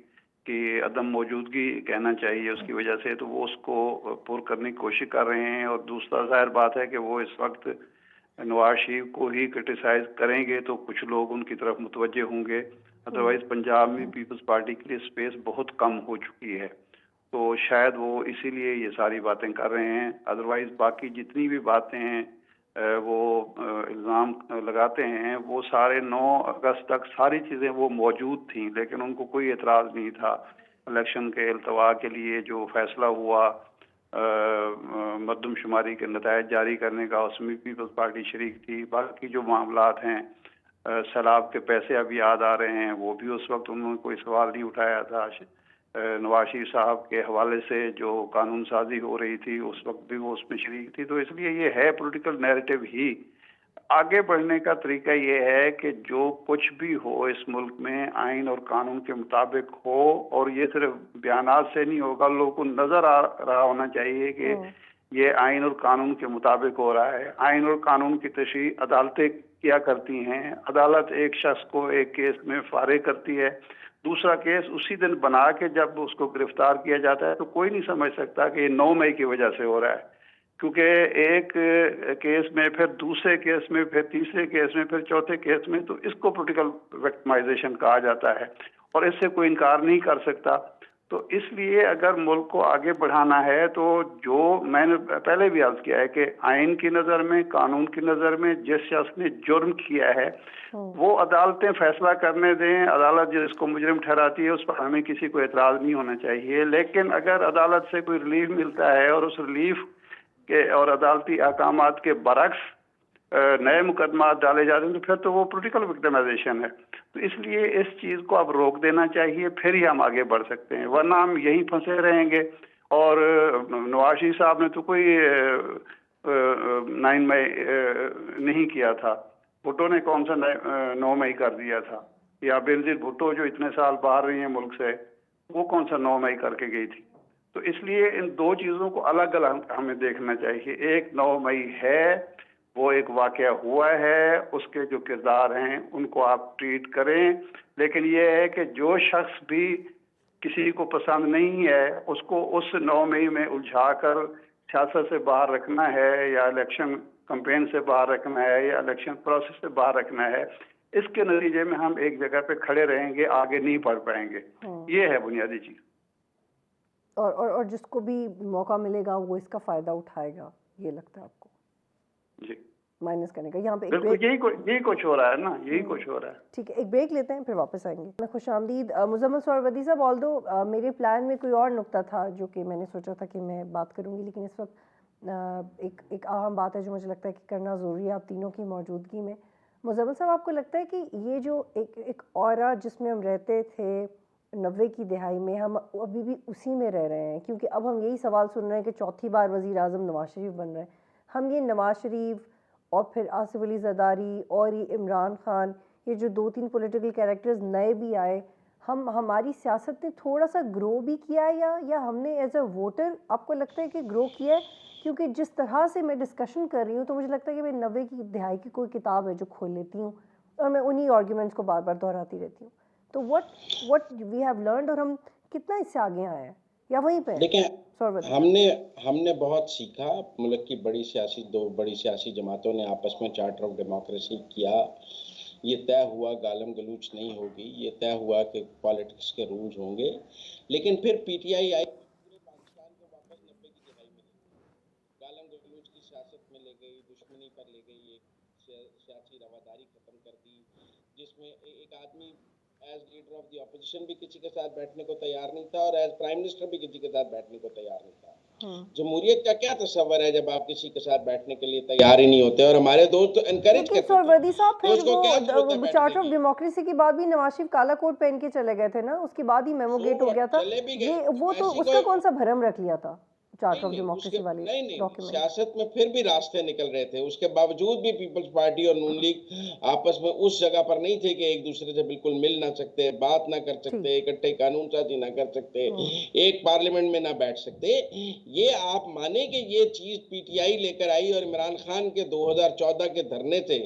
की अदम मौजूदगी कहना चाहिए उसकी वजह से, तो वो उसको पुर करने की कोशिश कर रहे हैं। और दूसरा जाहिर बात है कि वो इस वक्त नवाज शरीफ को ही क्रिटिसाइज करेंगे तो कुछ लोग उनकी तरफ मुतवज्जे होंगे, अदरवाइज पंजाब में पीपल्स पार्टी के लिए स्पेस बहुत कम हो चुकी है, तो शायद वो इसीलिए ये सारी बातें कर रहे हैं। अदरवाइज बाकी जितनी भी बातें हैं वो इल्ज़ाम लगाते हैं, वो सारे 9 अगस्त तक सारी चीज़ें वो मौजूद थी, लेकिन उनको कोई एतराज़ नहीं था। इलेक्शन के अल्तवा के लिए जो फैसला हुआ मरदमशुमारी के नतायज जारी करने का, उसमें पीपल्स पार्टी शरीक थी। बाकी जो मामलात हैं, सैलाब के पैसे अब याद आ रहे हैं, वो भी उस वक्त उन्होंने कोई सवाल नहीं उठाया था। नवाज शरीफ साहब के हवाले से जो कानून साजी हो रही थी उस वक्त भी वो उसमें शरीक थी। तो इसलिए ये है पॉलिटिकल नैरेटिव ही। आगे बढ़ने का तरीका ये है कि जो कुछ भी हो इस मुल्क में आइन और कानून के मुताबिक हो, और ये सिर्फ बयानात से नहीं होगा, लोगों को नजर आ रहा होना चाहिए कि ये आइन और कानून के मुताबिक हो रहा है। आइन और कानून की तशरीह अदालतें क्या करती हैं? अदालत एक शख्स को एक केस में फारिग करती है, दूसरा केस उसी दिन बना के जब उसको गिरफ्तार किया जाता है तो कोई नहीं समझ सकता कि ये 9 मई की वजह से हो रहा है, क्योंकि एक केस में, फिर दूसरे केस में, फिर तीसरे केस में, फिर चौथे केस में, तो इसको पॉलिटिकल विक्टिमाइजेशन कहा जाता है और इससे कोई इनकार नहीं कर सकता। तो इसलिए अगर मुल्क को आगे बढ़ाना है तो जो मैंने पहले भी अर्ज किया है कि आइन की नज़र में, कानून की नज़र में जिस शख्स ने जुर्म किया है वो अदालतें फैसला करने दें। अदालत जिसको मुजरिम ठहराती है उस पर हमें किसी को एतराज़ नहीं होना चाहिए, लेकिन अगर अदालत से कोई रिलीफ मिलता है और उस रिलीफ के और अदालती अहकामात के बरक्स नए मुकदमा डाले जाते हैं तो फिर तो वो पॉलिटिकल विक्टिमाइजेशन है। तो इसलिए इस चीज़ को अब रोक देना चाहिए, फिर ही हम आगे बढ़ सकते हैं, वरना हम यहीं फंसे रहेंगे। और नवाज शरीफ साहब ने तो कोई 9 मई नहीं किया था, भुट्टो ने कौन सा 9 मई कर दिया था, या बेनजीर भुट्टो जो इतने साल बाहर रही हैं मुल्क से, वो कौन सा 9 मई करके गई थी? तो इसलिए इन दो चीज़ों को अलग अलग हमें देखना चाहिए। एक 9 मई है, वो एक वाकया हुआ है, उसके जो किरदार हैं उनको आप ट्रीट करें, लेकिन ये है कि जो शख्स भी किसी को पसंद नहीं है उसको उस 9 मई में उलझाकर सियासत से बाहर रखना है, या इलेक्शन कैंपेन से बाहर रखना है, या इलेक्शन प्रोसेस से बाहर रखना है। इसके नतीजे में हम एक जगह पे खड़े रहेंगे, आगे नहीं बढ़ पाएंगे। ये है बुनियादी चीज़। और जिसको भी मौका मिलेगा वो इसका फ़ायदा उठाएगा, ये लगता है आपको? जी, माइनस करने का। यहाँ पे एक बिल्कुल ब्रेक, यही कुछ हो रहा है ना, यही कुछ हो रहा है। ठीक है, एक ब्रेक लेते हैं फिर वापस आएंगे। मैं खुशामदीद मुज़म्मिल सरवदी साहब। ऑल्दो मेरे प्लान में कोई और नुक्ता था जो कि मैंने सोचा था कि मैं बात करूंगी, लेकिन इस वक्त एक अहम बात है जो मुझे लगता है कि करना ज़रूरी है आप तीनों की मौजूदगी में। मुज़म्मिल साहब, आपको लगता है कि ये जो एक ऑरा जिसमें हम रहते थे 90 की दिहाई में, हम अभी भी उसी में रह रहे हैं? क्योंकि अब हम यही सवाल सुन रहे हैं कि चौथी बार वज़ीर आज़म नवाज शरीफ बन रहे हैं। हम ये नवाज शरीफ और फिर आसिफ अली ज़रदारी और ये इमरान खान, ये जो 2-3 पॉलिटिकल कैरेक्टर्स नए भी आए, हमारी सियासत ने थोड़ा सा ग्रो भी किया है, या हमने एज अ वोटर आपको लगता है कि ग्रो किया है? क्योंकि जिस तरह से मैं डिस्कशन कर रही हूँ तो मुझे लगता है कि मैं 90 की दिहाई की कोई किताब है जो खोल लेती हूँ और मैं उन्हीं आर्ग्यूमेंट्स को बार बार दोहराती रहती हूँ। तो व्हाट वी हैव लर्नड, और हम कितना इससे आगे आए हैं, या वहीं पे? देखिए, हमने बहुत सीखा। मुल्क की दो बड़ी सियासी जमातों ने आपस में चार्टर ऑफ डेमोक्रेसी किया। ये तय हुआ गालम गलूच नहीं होगी, ये तय हुआ कि पॉलिटिक्स के रूल्स होंगे, लेकिन फिर पीटीआई आई, पूरे पाकिस्तान को वापस 90 की दिहाई में ले गई, गालम गलूच की सियासत में ले गई, दुश्मनी पर ले गई, एक सियासी रवादारी खत्म कर दी, जिसमें एक आदमी as leader of the opposition भी किसी के साथ बैठने को तैयार नहीं था और एज प्राइम मिनिस्टर भी किसी के साथ बैठने को तैयार नहीं था। जमहूरियत का क्या तस्वर है जब आप किसी के साथ बैठने के लिए तैयार ही नहीं होते? और हमारे दोस्त तो एनकरेज लेकिन करते थे। सरवर्दी साहब तो फिर उसको क्या जरूरत है वो बैठने चार्टर ऑफ की? डेमोक्रेसी के बाद भी नवाज शरीफ काला कोट पहन के चले गए थे ना, उसके बाद ही मेमो गेट हो गया था। चले भी गए, ये वो तो ऐसी उसका कोई कौन सा भरम रख लिया था चार्टर ऑफ नहीं उसके डेमोक्रेसी वाले नहीं डॉक्यूमेंट? सियासत में फिर भी रास्ते निकल रहे थे। उसके बावजूद भी पीपल्स पार्टी और नून लीग आपस में उस जगह पर नहीं थे कि एक दूसरे से बिल्कुल मिल ना सकते, बात ना कर ठीक। सकते, इकट्ठे कानून साजी ना कर सकते, एक पार्लियामेंट में ना बैठ सकते। ये आप माने कि ये चीज पीटीआई लेकर आई और इमरान खान के 2014 के धरने से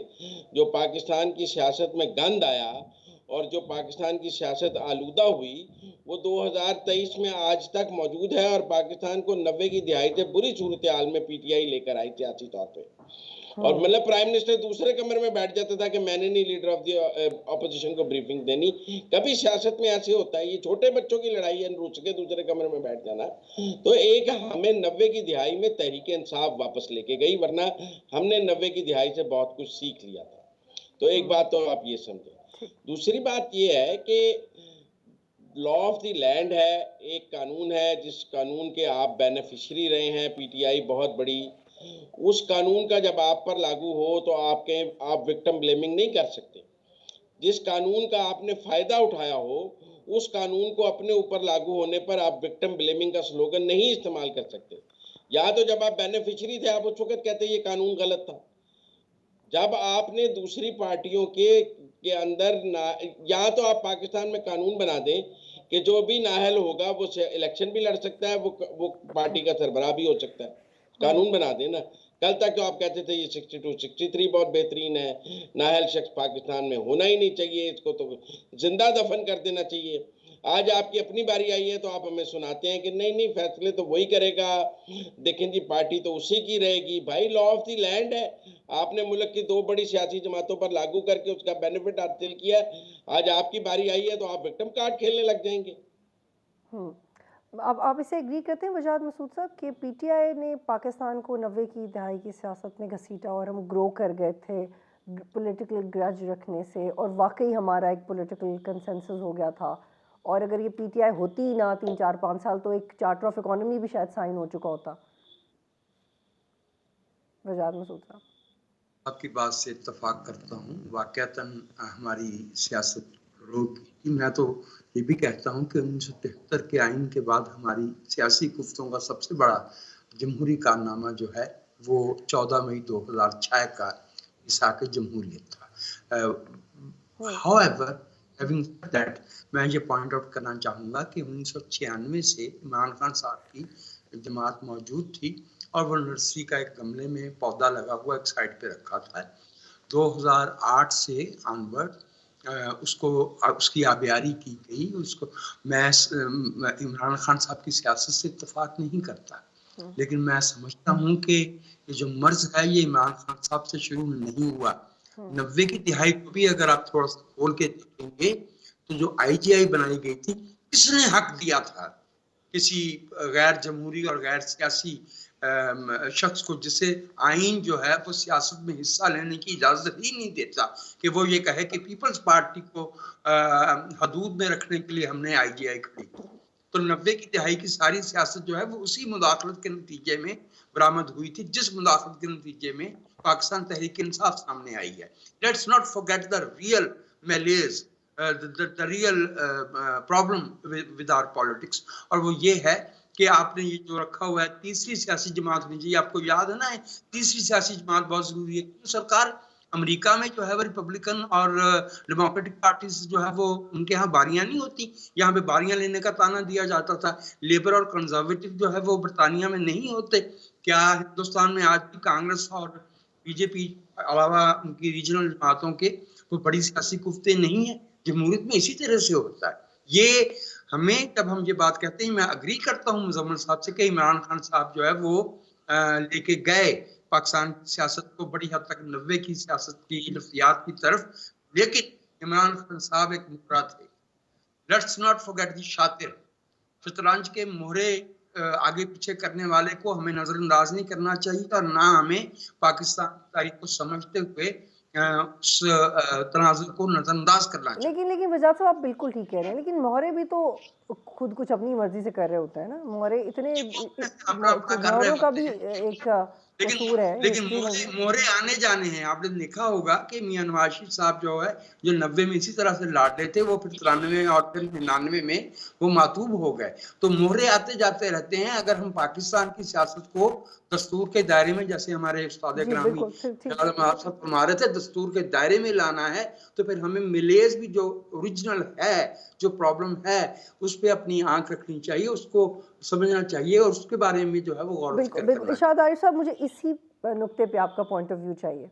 जो पाकिस्तान की सियासत में गंद आया और जो पाकिस्तान की सियासत आलूदा हुई, वो 2023 में आज तक मौजूद है। और पाकिस्तान को 90 की दिहाई से बुरी सूरत हाल में पीटीआई लेकर आई सियासी तौर पे। और मतलब प्राइम मिनिस्टर दूसरे कमरे में बैठ जाता था कि मैंने नहीं लीडर ऑफ द ऑपोजिशन को ब्रीफिंग देनी। कभी सियासत में ऐसे होता है, ये छोटे बच्चों की लड़ाई है, रूस के दूसरे कमरे में बैठ जाना। तो एक हमें 90 की दिहाई में तहरीक इंसाफ वापस लेके गई, वरना हमने 90 की दिहाई से बहुत कुछ सीख लिया था। तो एक बात तो आप ये समझे। दूसरी बात ये है कि लॉ ऑफ द लैंड है, एक कानून है जिस कानून के आप बेनिफिशियरी रहे हैं, पीटीआई बहुत बड़ी। उस कानून का जब आप पर लागू हो तो आप विक्टिम ब्लेमिंग नहीं कर सकते। जिस कानून का आपने फायदा उठाया हो उस कानून को अपने ऊपर लागू होने पर आप विक्टिम ब्लेमिंग का स्लोगन नहीं इस्तेमाल कर सकते। या तो जब आप बेनिफिशियरी थे आप उस वक्त कहते ये कानून गलत था। जब आपने दूसरी पार्टियों के अंदर या तो आप पाकिस्तान में कानून बना दें कि जो भी नाअहल होगा वो इलेक्शन भी लड़ सकता है, वो पार्टी का सरबराह भी हो सकता है। कानून बना देना। कल तक तो आप कहते थे ये 62, 63 बहुत बेहतरीन है, नाअहल शख्स पाकिस्तान में होना ही नहीं चाहिए, इसको तो जिंदा दफन कर देना चाहिए। आज आपकी अपनी बारी आई है तो आप हमें सुनाते हैं कि नहीं नहीं फैसले तो वही करेगा, देखें जी पार्टी तो उसी की रहेगी। भाई लॉ ऑफ द लैंड है, आपने मुल्क की 2 बड़ी सियासी जमातों पर लागू करके उसका बेनिफिट हासिल किया। आज आपकी बारी आई है तो आप विक्टिम कार्ड खेलने लग जाएंगे। अब आप इसे एग्री करते हैं वजाद मसूद साहब कि पीटीआई ने पाकिस्तान को 90 की दहाई की सियासत में घसीटा और हम ग्रो कर गए थे पॉलिटिकल ग्रज रखने से, और वाकई हमारा एक पॉलिटिकल कंसेंसस हो गया था। और अगर ये पीटीआई होती ही ना 3, 4, 5 साल तो एक चार्टर ऑफ इकोनॉमी भी शायद साइन हो चुका होता। वजाद मसूद साहब, आपकी बात से इत्तफाक करता हूँ। वाकयातन हमारी सियासत रोक की। मैं तो ये भी कहता हूँ कि 1973 के आइन के बाद हमारी सियासी गुफ्तों का सबसे बड़ा जमहूरी कारनामा जो है वो 14 मई 2006 का इसाक जमहूरियत था। However, having said that, मैं ये पॉइंट आउट करना चाहूँगा कि 1996 से इमरान खान साहब की जमात मौजूद थी और वो नर्सरी का एक गमले में पौधा लगा हुआ एक साइड पे रखा था। 2008 से ऑनवर्ड उसकी आबियारी की गई। उसको मैं इमरान खान साहब की सियासत से इत्तेफाक नहीं करता, लेकिन मैं समझता हूँ कि ये जो मर्ज है ये इमरान खान साहब से शुरू नहीं हुआ। 90 की दिहाई को भी अगर आप थोड़ा सा खोल के देखेंगे तो जो आईजीआई बनाई गई थी, किसने हक दिया था किसी गैर जमहूरी और गैर सियासी शख्स को, जिसे आइन जो है वो सियासत में हिस्सा लेने की इजाजत ही नहीं देता कि वो ये कहे कि पीपल्स पार्टी को हदूद में रखने के लिए हमने आईजीआई खड़ी की। तो 90 की दिहाई की सारी सियासत जो है वो उसी मुदाखलत के नतीजे में बरामद हुई थी जिस मुदाखलत के नतीजे में पाकिस्तान तहरीक इंसाफ सामने आई है। Let's not forget the real malaise, the real problem with our politics, और वो ये है कि आपने ये जो रखा हुआ है तीसरी सियासी जमात में, जी आपको याद है ना, तीसरी सियासी जमात बहुत जरूरी है। तो सरकार अमेरिका में जो है वो रिपब्लिकन और डेमोक्रेटिक पार्टी जो है वो उनके यहाँ बारियां नहीं होती, यहाँ पे बारियां लेने का ताना दिया जाता था। लेबर और कंजर्वेटिव जो है वो बरतानिया में नहीं होते। क्या हिंदुस्तान में आज भी कांग्रेस और बीजेपी अलावा उनकी रीजनल जमातों के वो बड़ी सियासी कुफ्ते नहीं है? जमहूरियत में इसी तरह से होता है। ये हमें जब हम ये बात कहते हैं, मैं अग्री करता हूँ मुजम्मिल साहब से कि इमरान खान साहब जो है वो लेके गए पाकिस्तान की सियासत को बड़ी हद तक 90 की सियासत की नफ्सियात की तरफ, लेकिन इमरान खान साहब एक मुकरा थे। लेट्स नॉट फॉरगेट दी शातिर। शतरंज के मोहरे आगे पीछे करने वाले को हमें नजरअंदाज नहीं करना चाहिए और ना हमें पाकिस्तान की तारीख को समझते हुए उस तनाजुर को नजरअंदाज करना चाहिए। लेकिन वजाद साहब आप बिल्कुल ठीक कह रहे हैं, लेकिन मोहरे भी तो खुद कुछ अपनी मर्जी से कर रहे होते हैं ना। मोहरे इतने अपना अपना कर रहे मोहरों का होते भी हैं, एक लेकिन कसूर है लेकिन हिस्ट्री में मोहरे भी। मोहरे आने जाने हैं। आपने देखा होगा कि मियां नवाज शरीफ साहब जो है, जो 90 में इसी तरह से लाड रहे थे, वो फिर 93 और फिर 99 में वो मातूब हो गए। तो मोहरे आते जाते रहते हैं। अगर हम पाकिस्तान की सियासत को दस्तूर के दायरे में, जैसे हमारे उस्ताद जी ग्रामी बिल्कुल, ठीक आप सब फरमा रहे थे, दस्तूर के दायरे में लाना है, तो फिर हमें मिलेज भी जो ओरिजिनल है, जो प्रॉब्लम है, उस पर अपनी आंख रखनी चाहिए, उसको समझना चाहिए और उसके बारे में जो है वो गौर बिल्कुल फिक्र बिल्कुल। करना इरशाद आरिफ साहब, मुझे इसी नुक्ते पे आपका पॉइंट ऑफ व्यू चाहिए।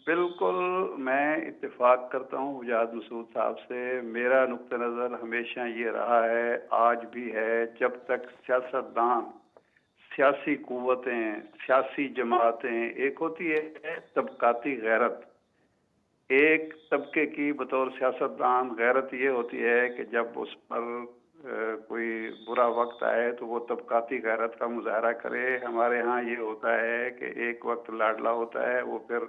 बिल्कुल, मैं इत्तेफाक करता हूँ वजाद मसूद साहब से। मेरा नुक्ता नज़र हमेशा ये रहा है, आज भी है, जब तक सियासतदान, सियासी कुव्वतें, सियासी जमातें, एक होती है तबकाती गैरत, एक तबके की बतौर सियासतदान गैरत ये होती है कि जब उस पर कोई बुरा वक्त आए तो वो तबकाती गैरत का मुजाहरा करे। हमारे यहाँ ये होता है कि एक वक्त लाडला होता है, वो फिर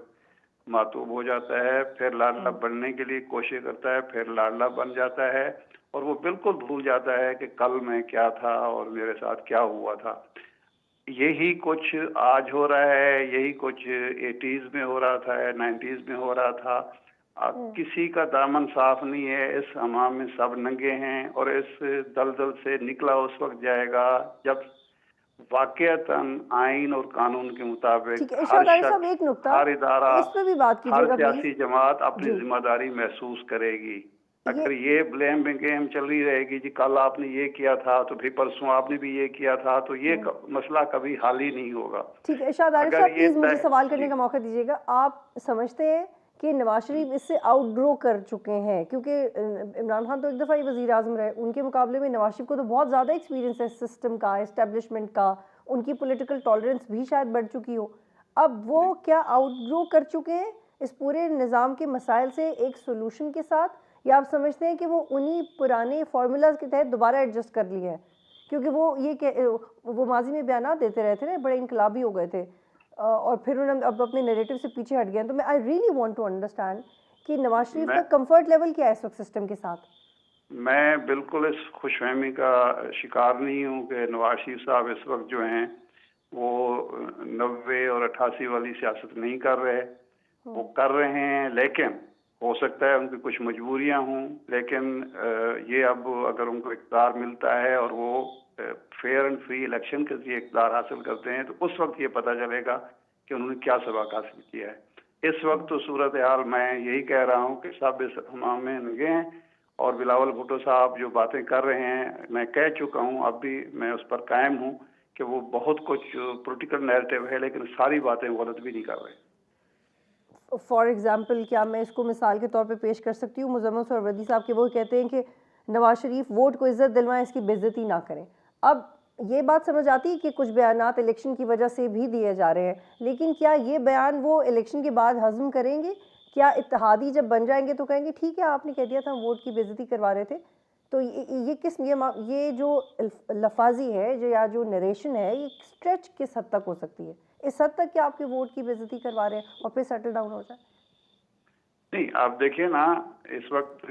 मातूब हो जाता है, फिर लाडला बनने के लिए कोशिश करता है, फिर लाडला बन जाता है, और वो बिल्कुल भूल जाता है कि कल मैं क्या था और मेरे साथ क्या हुआ था। यही कुछ आज हो रहा है, यही कुछ 80s में हो रहा था, 90s में हो रहा था। किसी का दामन साफ नहीं है, इस हमाम में सब नंगे हैं, और इस दलदल से निकला उस वक्त जाएगा जब वाकईतन आइन और कानून के मुताबिक ठीक है हर इरशाद आरिफ साहब, शख्स, एक नुक्ता हर इदारा, इस पे भी बात हर कीजिएगा सियासी प्लीज। जमात अपनी जी, जिम्मेदारी महसूस करेगी। ये अगर ये ब्लेम गेम चल रही रहेगी, जी कल आपने ये किया था तो फिर परसों आपने भी ये किया था, तो ये मसला कभी हल ही नहीं होगा। ठीक है इरशाद आरिफ अगर साहब, ये प्लीज मुझे सवाल करने जी, का मौका दीजिएगा। आप समझते हैं कि नवाज शरीफ इससे आउटग्रो कर चुके हैं? क्योंकि इमरान खान तो एक दफ़ा ही वज़ीर आज़म रहे, उनके मुकाबले में नवाज शरीफ को तो बहुत ज़्यादा एक्सपीरियंस है सिस्टम का, एस्टेब्लिशमेंट का, उनकी पॉलिटिकल टॉलरेंस भी शायद बढ़ चुकी हो। अब वो जी। क्या आउटग्रो कर चुके हैं इस पूरे निज़ाम के मसाइल से एक सोल्यूशन के साथ, या आप समझते हैं कि वो उन्हीं पुराने फार्मूलाज के तहत दोबारा एडजस्ट कर लिए हैं? क्योंकि वो माजी में बयान देते रहे थे ना, बड़े इनकलाबी हो गए थे, और फिर उन्होंने अब अपने नैरेटिव से पीछे हट गए हैं। तो मैं I really want to understand कि नवाज शरीफ मैं का कंफर्ट लेवल क्या है इस वक्त सिस्टम के साथ। मैं बिल्कुल इस खुशफहमी का शिकार नहीं हूँ कि नवाज शरीफ साहब इस वक्त जो हैं वो 90 और 88 वाली सियासत नहीं कर रहे, वो कर रहे हैं, लेकिन हो सकता है उनकी कुछ मजबूरियां हों, लेकिन ये अब अगर उनको इक़्तिदार मिलता है और वो फेयर एंड फ्री इलेक्शन के जरिए इक़्तिदार हासिल करते हैं, तो उस वक्त ये पता चलेगा कि उन्होंने क्या सबक हासिल किया है। इस वक्त तो सूरत हाल मैं यही कह रहा हूँ कि सब इस हमाम में लगे हैं, और बिलावल भुट्टो साहब जो बातें कर रहे हैं, मैं कह चुका हूँ, अब भी मैं उस पर कायम हूँ कि वो बहुत कुछ पॉलिटिकल नैरेटिव है, लेकिन सारी बातें गलत भी नहीं कर रहे। फॉर एग्जाम्पल, क्या मैं इसको मिसाल के तौर पे पेश कर सकती हूँ? मुजम्मल सरवदी साहब के वो कहते हैं कि नवाज शरीफ वोट को इज्जत दिलवाएं, इसकी बेइज्जती ना करें। अब ये बात समझ आती है कि कुछ बयानात इलेक्शन की वजह से भी दिए जा रहे हैं, लेकिन क्या ये बयान वो इलेक्शन के बाद हजम करेंगे? क्या इत्तेहादी जब बन जाएंगे तो कहेंगे ठीक है, आपने कह दिया था हम वोट की बेइज्जती करवा रहे थे? तो ये जो लफाजी है, जो या जो नरेशन है, ये स्ट्रेच किस हद तक हो सकती है? इस हद तक कि आपके वोट की बेइज्जती करवा रहे हैं और फिर सेटल डाउन हो जाए? नहीं, आप देखिए ना, इस वक्त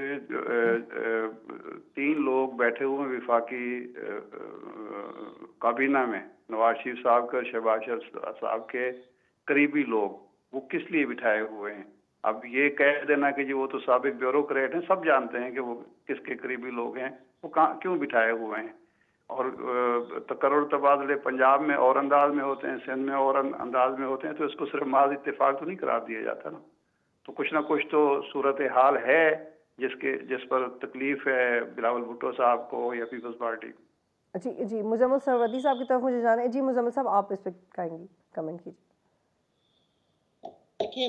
3 लोग बैठे हुए हैं विफाकी काबीना में, नवाज शरीफ साहब का, शहबाज शरीफ साहब के करीबी लोग, वो किस लिए बिठाए हुए हैं? अब ये कह देना कि जी वो तो साबिक ब्यूरोक्रेट हैं, सब जानते हैं कि वो किसके करीबी लोग हैं, वो कहाँ क्यों बिठाए हुए हैं। और तकर्रुर तबादले पंजाब में और अंदाज में होते हैं, सिंध में और अंदाज में होते हैं, तो इसको सिर्फ महज इत्तेफाक तो नहीं करार दिया जाता ना। तो कुछ ना कुछ तो सूरत हाल है जिस पर तकलीफ है बिलावल भुट्टो साहब को या पीपल्स पार्टी को। जी जी, मुजम्मल सरवदी साहब की तरफ मुझे जाना है। जी मुजम्मल साहब, आप इस पर कमेंट कीजिए। देखिए,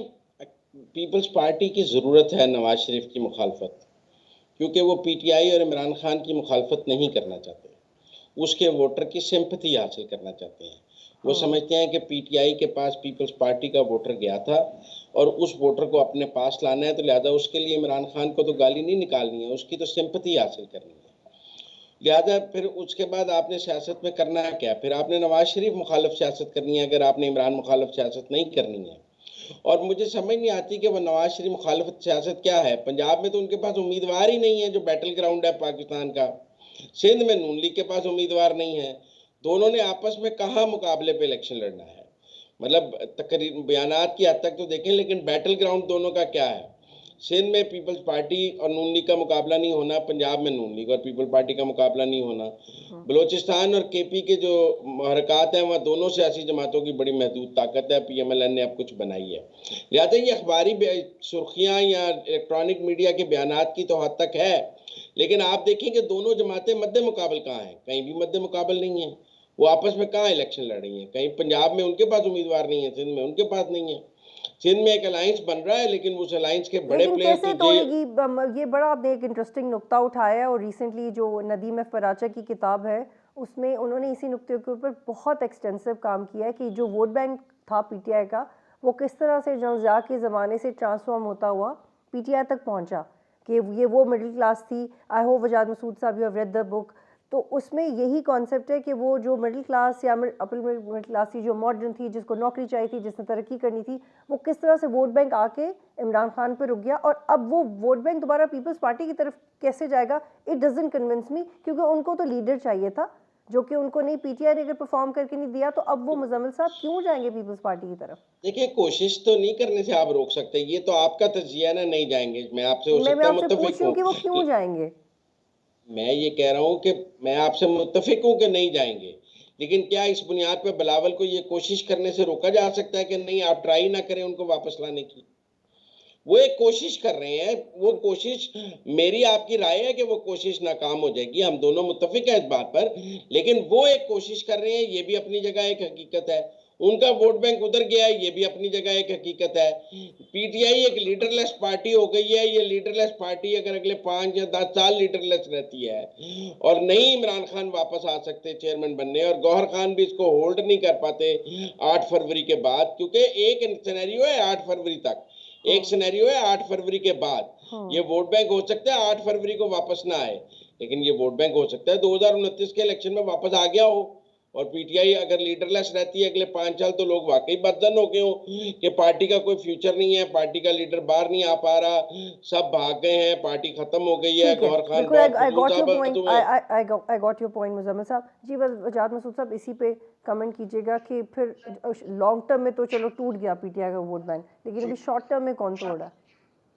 पीपल्स पार्टी की ज़रूरत है नवाज शरीफ की मुखालफत, क्योंकि वो पीटीआई और इमरान खान की मुखालफत नहीं करना चाहते, उसके वोटर की सिंपैथी हासिल करना चाहते हैं। वो समझते हैं कि पीटीआई के पास पीपल्स पार्टी का वोटर गया था और उस वोटर को अपने पास लाना है, तो लिहाजा उसके लिए इमरान खान को तो गाली नहीं निकालनी है, उसकी तो सिंपैथी हासिल करनी है। लिहाजा फिर उसके बाद आपने सियासत में करना है क्या? फिर आपने नवाज शरीफ मुखालफ सियासत करनी है, अगर आपने इमरान मुखालफ सियासत नहीं करनी है। और मुझे समझ नहीं आती कि वो नवाज शरीफ मुखालफत सियासत क्या है। पंजाब में तो उनके पास उम्मीदवार ही नहीं है, जो बैटल ग्राउंड है पाकिस्तान का। सिंध में नून लीग के पास उम्मीदवार नहीं है। दोनों ने आपस में कहाँ मुकाबले पे इलेक्शन लड़ना है? मतलब तकरीर बयानात की हद तक तो देखें, लेकिन बैटल ग्राउंड दोनों का क्या है? सिंध में पीपल्स पार्टी और नून लीग का मुकाबला नहीं होना, पंजाब में नून लीग और पीपल पार्टी का मुकाबला नहीं होना। बलोचिस्तान और केपी के जो हरकत हैं वह दोनों सियासी जमातों की बड़ी महदूद ताकत है। पीएमएलएन ने अब कुछ बनाई है, लिहाजा ये अखबारी सुर्खियां या इलेक्ट्रॉनिक मीडिया के बयानात की तो हद तक है, लेकिन आप देखें कि दोनों जमातें मद्दे मुकाबल कहाँ हैं? कहीं भी मद्दे मुकाबल नहीं है। वो आपस में कहाँ इलेक्शन लड़ रही हैं? कहीं पंजाब में उनके पास उम्मीदवार नहीं है, सिंध में उनके पास नहीं है। सिंध में एक अलायंस बन रहा है, लेकिन उस अलायंस के बड़े लेकिन प्लेयर कैसे तो ये बड़ा आपने एक इंटरेस्टिंग नुक्ता उठाया है और रिसेंटली जो नदीम फराचा की किताब है उसमें उन्होंने इसी नुक्ते के ऊपर बहुत एक्सटेंसिव काम किया है कि जो वोट बैंक था पीटीआई का वो किस तरह से जंजा के ज़माने से ट्रांसफॉर्म होता हुआ पीटीआई तक पहुंचा, कि ये वो मिडिल क्लास थी। आई होप वजाद मसूद साहब you have read the book. तो उसमें यही कॉन्सेप्ट है कि वो जो मिडिल क्लास या अपर मिडिल क्लास थी, जो मॉडर्न थी, जिसको नौकरी चाहिए थी, जिसने तरक्की करनी थी, वो किस तरह से वोट बैंक आके इमरान खान पे रुक गया और अब वो वोट बैंक दोबारा पीपल्स पार्टी की तरफ कैसे जाएगा, इट डजंट कन्विंस मी, क्योंकि उनको तो लीडर चाहिए था जो कि उनको नहीं, पीटीआई ने अगर परफॉर्म करके नहीं दिया तो अब वो मुजम्मिल साहब क्यों जाएंगे पीपल्स पार्टी की तरफ? देखिए, कोशिश तो नहीं करने से आप रोक सकते, ये तो आपका तजिया ना, नहीं जाएंगे। मैं आपसे हो मैं सकता है आपसे पूछ मुत्तफिक रही हूँ हूँ, कि वो क्यों जाएंगे। मैं ये कह रहा हूँ कि मैं आपसे मुत्तफिक हूँ कि नहीं जाएंगे, लेकिन क्या इस बुनियाद पर बिलावल को ये कोशिश करने से रोका जा सकता है कि नहीं आप ट्राई ना करें उनको वापस लाने की? वो एक कोशिश कर रहे हैं, वो कोशिश, मेरी आपकी राय है कि वो कोशिश नाकाम हो जाएगी, हम दोनों मुत्तफिक हैं इस बात पर, लेकिन वो एक कोशिश कर रहे हैं, ये भी अपनी जगह एक हकीकत है। उनका वोट बैंक उधर गया है, ये भी अपनी जगह एक हकीकत है। पीटीआई एक लीडरलेस पार्टी हो गई है। ये लीडरलेस पार्टी अगर अगले 5 या 10 साल लीडरलेस रहती है और नहीं इमरान खान वापस आ सकते चेयरमैन बनने, और गौहर खान भी इसको होल्ड नहीं कर पाते 8 फरवरी के बाद, क्योंकि एक सिनेरियो है 8 फरवरी तक, एक सिनेरियो है 8 फरवरी के बाद। ये वोट बैंक हो सकता है 8 फरवरी को वापस ना आए, लेकिन ये वोट बैंक हो सकता है 2029 के इलेक्शन में वापस आ गया हो। और पीटीआई अगर लीडरलेस रहती है अगले 5 साल, तो लोग वाकई बदजन हो गए हो कि पार्टी का कोई फ्यूचर नहीं है, पार्टी का लीडर बाहर नहीं आ पा रहा, सब भाग गए हैं, पार्टी खत्म हो गई है, ठीक है, गौहर खान बिल्कुल। बहुत आई गॉट योर फजूल पॉइंट, हुए। आई गॉट योर पॉइंट मुजम्मिल साहब जी। बस वजाद मसूद साहब इसी पे कमेंट कीजिएगा कि फिर लॉन्ग टर्म में तो चलो टूट गया पीटीआई का वोट बैंक, लेकिन अभी शॉर्ट टर्म में कौन तोड़ रहा है?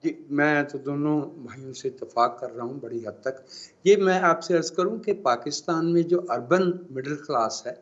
जी, मैं तो दोनों भाइयों से इत्तेफाक कर रहा हूँ बड़ी हद तक। ये मैं आपसे अर्ज़ करूँ कि पाकिस्तान में जो अर्बन मिडिल क्लास है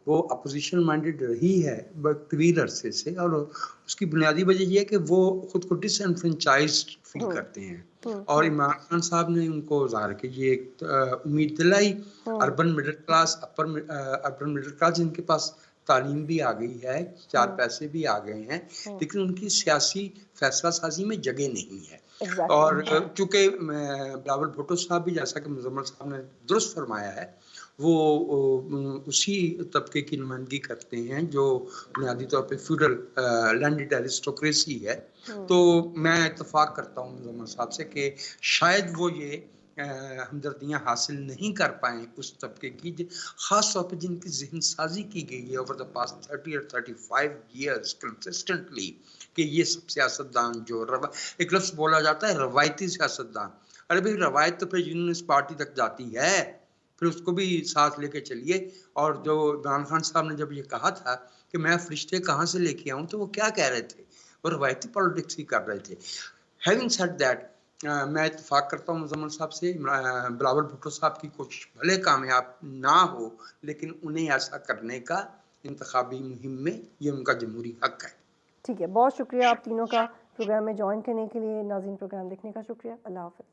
वो अपोजिशन माइंडेड रही है तवील अरसे से, और उसकी बुनियादी वजह ये है कि वो खुद को डिसएनफ्रेंचाइज्ड फील करते हैं, और इमरान खान साहब ने उनको ज़ाहिर कि ये एक उम्मीद दिलाई। Urban middle class, urban middle class जिनके पास तालीम भी आ गई है, 4 पैसे भी आ गए हैं, लेकिन उनकी सियासी फैसला साजी में जगह नहीं है। और चूंकि बिलावल भुट्टो साहब भी, जैसा कि मुजम्मिल साहब ने दुरुस्त फरमाया है, वो उसी तबके की नुमाइंदगी करते हैं जो बुनियादी तौर पे फ्यूडल लैंडेड एरिस्टोक्रेसी है। तो मैं इत्तफाक करता हूँ मुजम्मिल साहब से कि शायद वो ये हमदर्दियाँ हासिल नहीं कर पाए उस तबके की, ख़ास तौर पे जिनकी ज़हन साजी की गई है ओवर द पास्ट 30 और 35 ईयर्स कंसिस्टेंटली, कि ये सब सियासतदान जो एक लफ्ज़ बोला जाता है रवायती सियासतदान। अरे भाई, रवायत तो फिर यूनियनिस्ट पार्टी तक जाती है, फिर उसको भी साथ लेके चलिए। और जो इमरान खान साहब ने जब ये कहा था कि मैं फरिश्ते कहाँ से लेके आऊँ, तो वो क्या कह रहे थे? वो रवायती पॉलिटिक्स ही कर रहे थे। हैविंग सेड दैट, मैं इत्तेफाक करता हूँ मुजम्मिल साहब से, बिलावल भुट्टो साहब की कोशिश भले कामयाब ना हो, लेकिन उन्हें ऐसा करने का इंतखाबी मुहिम में ये उनका जमहूरी हक है। ठीक है, बहुत शुक्रिया आप तीनों का प्रोग्राम में ज्वाइन करने के लिए। नाज़रीन, प्रोग्राम देखने का शुक्रिया। अल्लाह हाफ़िज़।